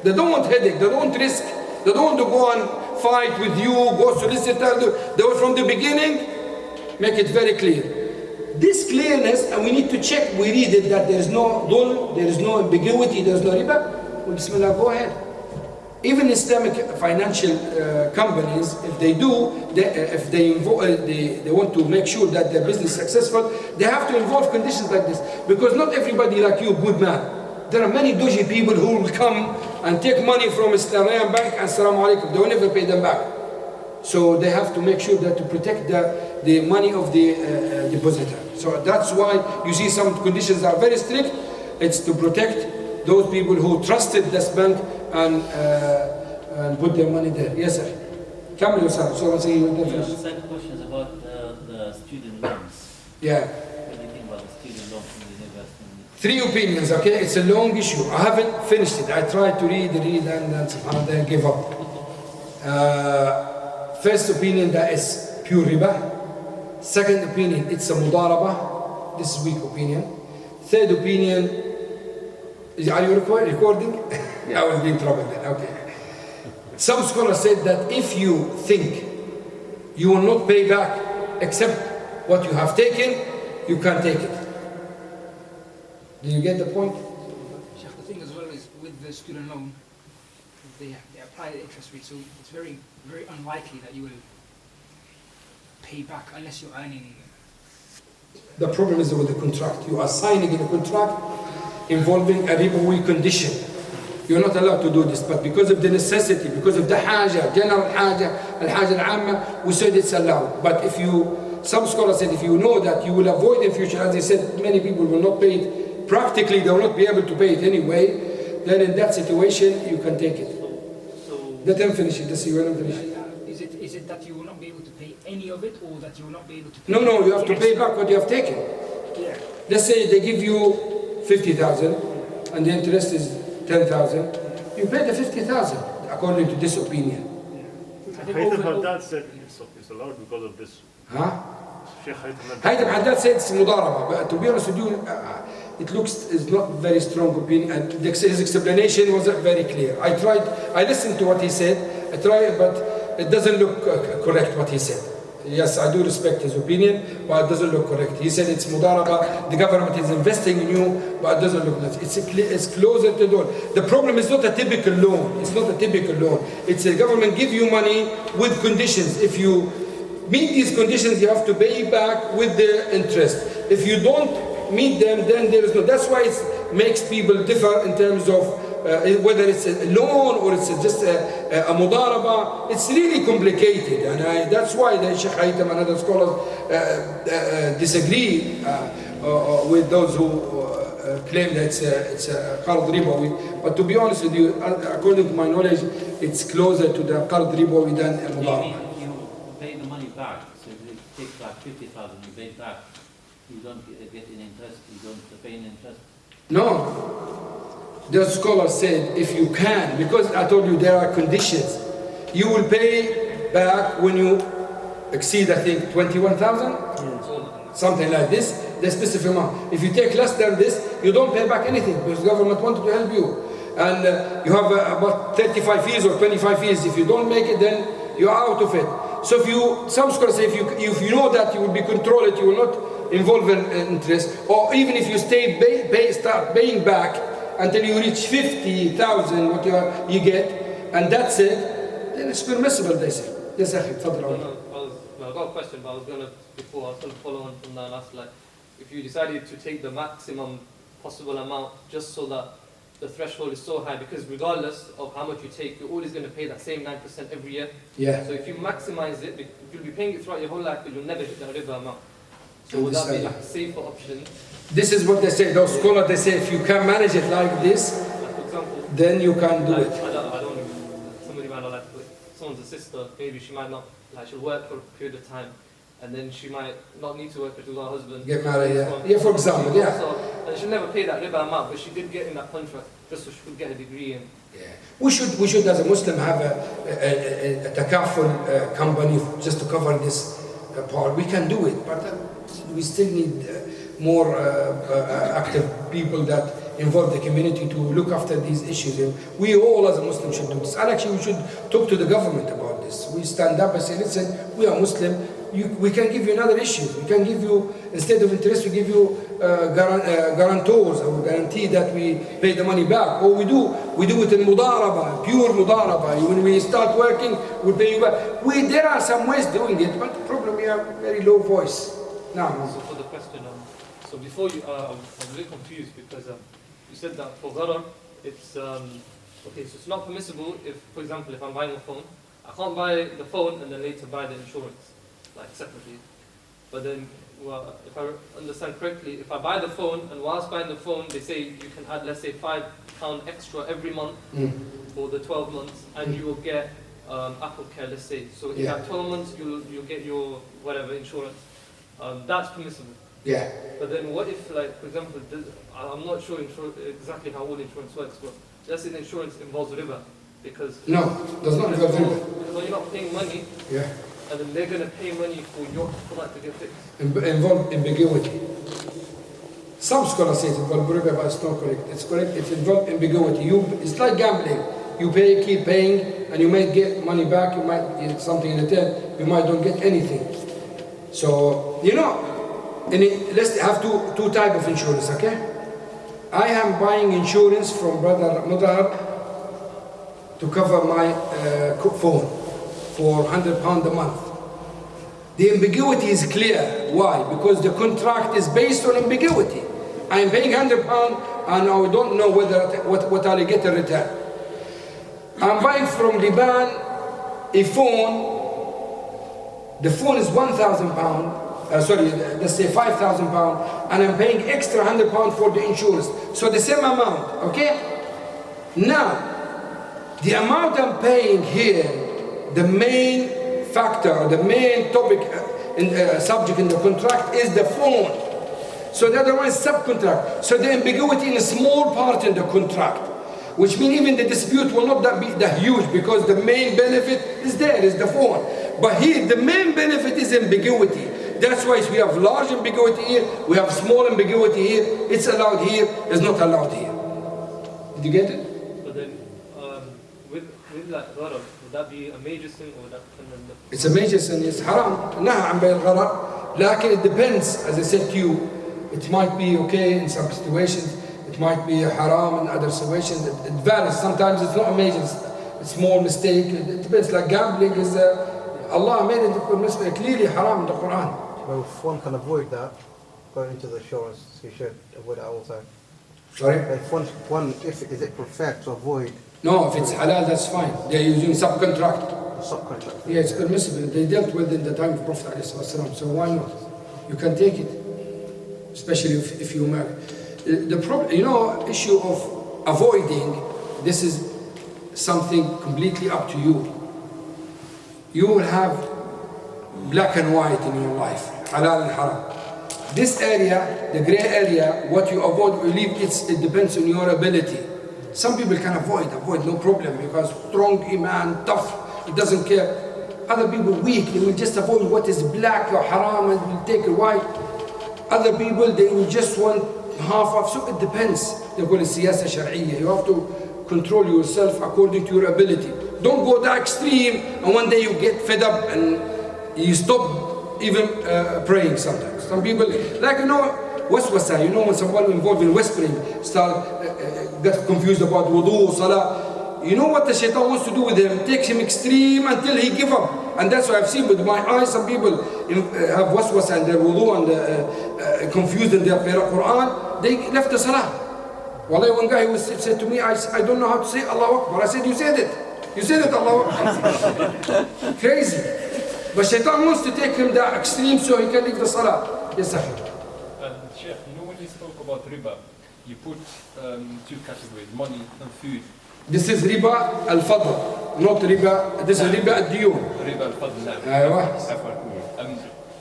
They don't want headache, they don't want risk, they don't want to go and fight with you, go solicitor. They were from the beginning, make it very clear. This clearness, and we need to check, we read it, that there is no dhulm, there is no ambiguity, there is no riba. Well, Bismillah, go ahead. Even Islamic financial companies, if they do, if they want to make sure that their business is successful, they have to involve conditions like this. Because not everybody like you, good man. There are many dodgy people who will come and take money from Islamic bank and Assalamu alaikum, they will never pay them back. So they have to make sure that to protect the money of the depositor. So that's why you see some conditions are very strict. It's to protect those people who trusted this bank and put their money there. Yes, sir. Kamil Usam. So what's the second question is about the student loans. Yeah. What do you think about the student loans from the university? 3 opinions, okay? It's a long issue. I haven't finished it. I tried to read and then give up. First opinion, that is pure riba. Second opinion, it's a mudaraba. This is weak opinion. Third opinion, are you recording? I will be in trouble then, okay. Some scholars said that if you think you will not pay back except what you have taken, you can take it. Do you get the point? Shaykh, the thing as well is with the student loan, they apply the interest rate, so it's very, very unlikely that you will pay back unless you're earning. The problem is with the contract. You are signing in a contract involving a ribawi condition. You're not allowed to do this, but because of the necessity, because of the haja, general haja, al-haja al-amma, we said it's allowed. But if you, some scholars said if you know that you will avoid in future, as they said, many people will not pay it, practically they will not be able to pay it anyway, then in that situation you can take it. Let them finish it, let's see when I'm finished. Is it that you will not be able to pay any of it, or that you will not be able to pay? No, you have to pay back what you have taken. Yeah. Let's say they give you 50,000 and the interest is 10,000. You pay the 50,000 according to this opinion. Haytham Haddad said it's allowed because of this. Huh? Shaykh Haytham Haddad said it's mudaraba, but to be honest with you, it looks is not very strong opinion, and his explanation wasn't very clear. I listened to what he said, I tried, but it doesn't look correct what he said. Yes, I do respect his opinion, but it doesn't look correct. He said it's mudaraba, the government is investing in you, but it doesn't look nice. It's closer to the loan. The problem is not a typical loan. It's not a typical loan. It's the government give you money with conditions. If you meet these conditions, you have to pay back with the interest. If you don't meet them, then there is no. That's why it makes people differ in terms of whether it's a loan or it's just a mudaraba. It's really complicated, and that's why the Shaykh Aimen and other scholars disagree with those who claim that it's a qard ribawi. But to be honest with you, according to my knowledge, it's closer to the qard ribawi than a mudaraba. You pay the money back, so if you take back 50,000, you pay back, you don't get any interest, you don't pay any interest? No. The scholar said if you can, because I told you there are conditions, you will pay back when you exceed, I think, 21,000? something like this, the specific amount. If you take less than this, you don't pay back anything because the government wanted to help you. And you have about 35 years or 25 years. If you don't make it, then you're out of it. So if you, some scholars say, if you know that you will be controlled, you will not involve in interest, or even if you start paying back until you reach 50,000 what you get, and that's it, then it's permissible, they say. Yes, Akhi, tafadhal. I got a question, but I was going to follow on from that and ask, like, if you decided to take the maximum possible amount just so that the threshold is so high, because regardless of how much you take, you're always going to pay that same 9% every year. Yeah. So if you maximize it, you'll be paying it throughout your whole life, but you'll never hit the riba amount. So would that be like a safer option? This is what they say. Those scholars, they say, if you can manage it like this, like for example, then you can do it. I don't somebody might not like, someone's a sister, maybe she might not, like she'll work for a period of time, and then she might not need to work because her husband Get married, yeah. Yeah, for example, yeah. So, and she'll never pay that riba amount, but she did get in that contract just so she could get a degree. And We should as a Muslim have a takaful company just to cover this part. We can do it, but we still need more active people that involve the community to look after these issues. And we all as a Muslim should do this. And actually we should talk to the government about this. We stand up and say, listen, we are Muslim, we can give you another issue. We can give you, instead of interest, we give you guarantors or guarantee that we pay the money back. Or we do it in mudaraba, pure mudaraba. When we start working, we pay you back. There are some ways doing it, but the problem we have very low voice. Now, so for the question, so before you, I was a bit confused because you said that for gharar, it's okay. So it's not permissible if, for example, if I'm buying a phone, I can't buy the phone and then later buy the insurance, like separately. But then, well, if I understand correctly, if I buy the phone and whilst buying the phone, they say you can add, let's say, £5 extra every month for the 12 months, and you will get Apple Care, let's say. So in that 12 months, you'll get your whatever insurance. That's permissible. Yeah. But then what if, like, for example, I'm not sure exactly how all insurance works, but let's say the insurance involves riba, because... No, does not involve riba. Because you're not paying money, and then they're going to pay money for that to get fixed. Involve ambiguity. Some scholars say it involves riba, but it's not correct. It's correct, it involves ambiguity. It's like gambling. You pay, keep paying, and you might get money back, you might get something in return, you might don't get anything. So, you know, let's have two types of insurance, okay? I am buying insurance from Brother Mudar to cover my phone for £100 a month. The ambiguity is clear. Why? Because the contract is based on ambiguity. I am paying £100 and I don't know what I'll get in return. I'm buying from Liban a phone. The phone is £1,000. Sorry, let's say £5,000, and I'm paying extra £100 for the insurance. So the same amount, okay? Now, the amount I'm paying here, the main factor, the main topic, subject in the contract is the phone. So the other one is subcontract. So the ambiguity in a small part in the contract, which means even the dispute will not be that huge because the main benefit is there, is the phone. But here, the main benefit is ambiguity. That's why we have large ambiguity here, we have small ambiguity here, it's allowed here, it's not allowed here. Did you get it? But then, with like gharar, would that be a major sin or would that It's a major sin, it's haram. Nah, عن بيع الغرر. لكن it depends, as I said to you, it might be okay in some situations, it might be haram in other situations, it varies. Sometimes it's not a major, it's a small mistake, it depends. Like gambling is, Allah made it clearly haram in the Quran. Well, if one can avoid that, going into the insurance, you should avoid it all the time. Sorry? Is it preferred to avoid? No, if it's halal, that's fine. They're using subcontract. Subcontract. Yeah, it's permissible. They dealt with it in the time of Prophet ﷺ, so why not? You can take it, especially if you marry. The problem, you know, issue of avoiding, this is something completely up to you. You will have black and white in your life, halal and haram. This area, the gray area, what you avoid or leave, it depends on your ability. Some people can avoid no problem, because strong iman, tough, it doesn't care. Other people weak, they will just avoid what is black or haram and will take it white. Other people, they will just want half of. So it depends. They call it siyasa shar'iyya. You have to control yourself according to your ability. Don't go that extreme and one day you get fed up and you stop even praying sometimes. Some people, like waswasa, when someone involved in whispering get confused about wudu, salah. You know what the shaitan wants to do with him? Takes him extreme until he give up. And that's what I've seen with my eyes. Some people have waswasa and their wudu and confused in their Quran. They left the salah. Wallahi, one guy said to me, I don't know how to say Allahu Akbar. I said, you said it. You said it, Allahu Akbar. Crazy. But shaitan wants to take him that extreme so he can leave the salah. Yes, sir. Sheikh, when you spoke about riba, you put two categories, money and food. This is riba al-fadl, not riba, this is riba al-diyun. Riba al-fadl,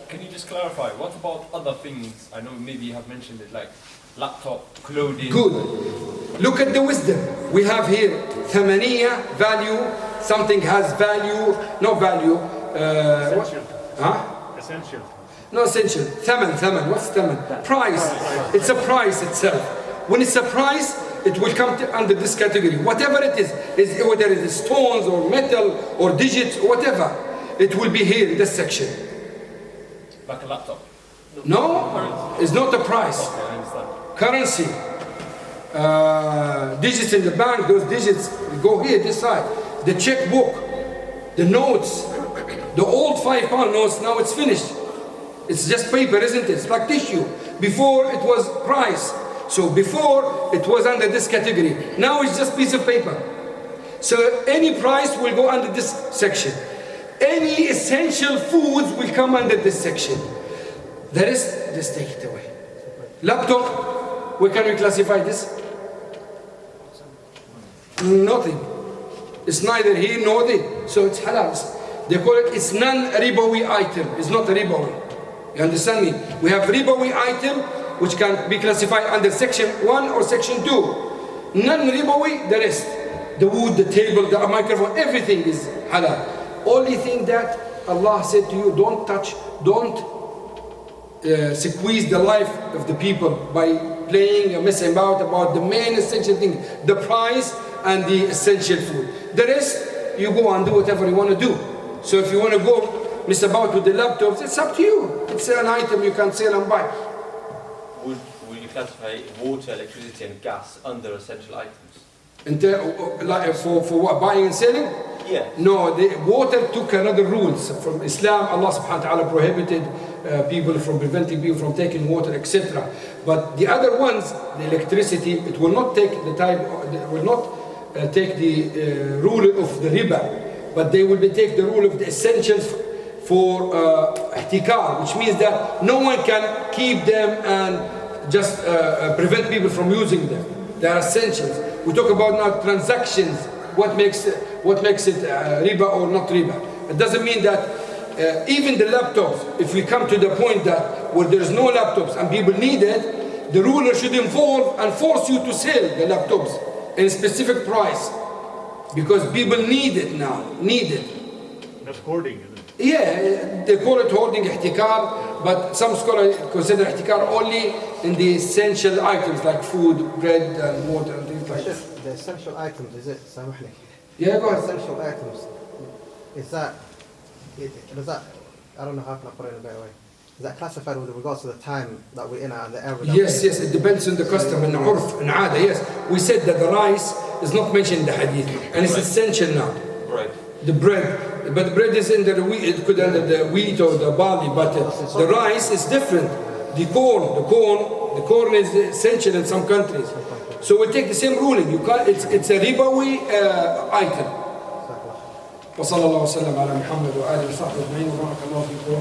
can you just clarify, what about other things? I know maybe you have mentioned it, like laptop, clothing. Good. Look at the wisdom. We have here thamaniya, value, something has value, no value. Essential. Huh? Essential. No essential. Thaman. What's thaman? Price. It's a price itself. When it's a price, it will come under this category. Whatever it is whether it is stones or metal or digits or whatever, it will be here in this section. Like a laptop? No, it's not a price. Okay, I understand. Currency. Digits in the bank, those digits go here, this side. The checkbook, the notes, the old £5 notes, now it's finished. It's just paper, isn't it? It's like tissue. Before it was price. So before it was under this category. Now it's just piece of paper. So any price will go under this section. Any essential foods will come under this section. The rest, just take it away. Laptop, where can we classify this? Nothing. It's neither here nor there. So it's halal. They call it, it's non-ribawi item. It's not a ribawi. You understand me? We have ribawi item, which can be classified under section 1 or section 2. Non-ribawi, the rest. The wood, the table, the microphone, everything is halal. Only thing that Allah said to you, don't touch, don't squeeze the life of the people by playing and messing about the main essential thing, the price and the essential food. The rest, you go and do whatever you want to do. So if you want to go mess about with the laptops, it's up to you. It's an item you can sell and buy. Will you classify water, electricity and gas under essential items? And like for what, buying and selling? Yeah. No, the water took another rules from Islam. Allah subhanahu wa ta'ala prohibited people from preventing people from taking water, etc. But the other ones, the electricity, it will not take the type, it will not take the rule of the riba, but they will take the rule of the essentials for ihtikar, which means that no one can keep them and just prevent people from using them. They are essentials. We talk about now transactions, what makes it riba or not riba. It doesn't mean that even the laptops, if we come to the point that where there is no laptops and people need it, the ruler should involve and force you to sell the laptops in a specific price, because people need it now, That's hoarding, isn't it? Yeah, they call it hoarding, ihtikar, but some scholars consider ihtikar only in the essential items like food, bread and water and things like that. The essential items, is it? Samahli. Yeah, go ahead. Essential items, is that, does that, I don't know how can I put it in a better way. Is that classified with regards to the time that we're in and the era? Yes, it depends on the custom and urf and ada, yes. We said that the rice is not mentioned in the hadith and it's essential now. Bread. The bread. But the bread is under the wheat, it could under the wheat or the barley, but the rice is different. The corn is essential in some countries. So we take the same ruling. You can't, it's a ribawi item. وصلى الله وسلم على محمد وآله وصحبه أجمعين وبارك الله فيكم.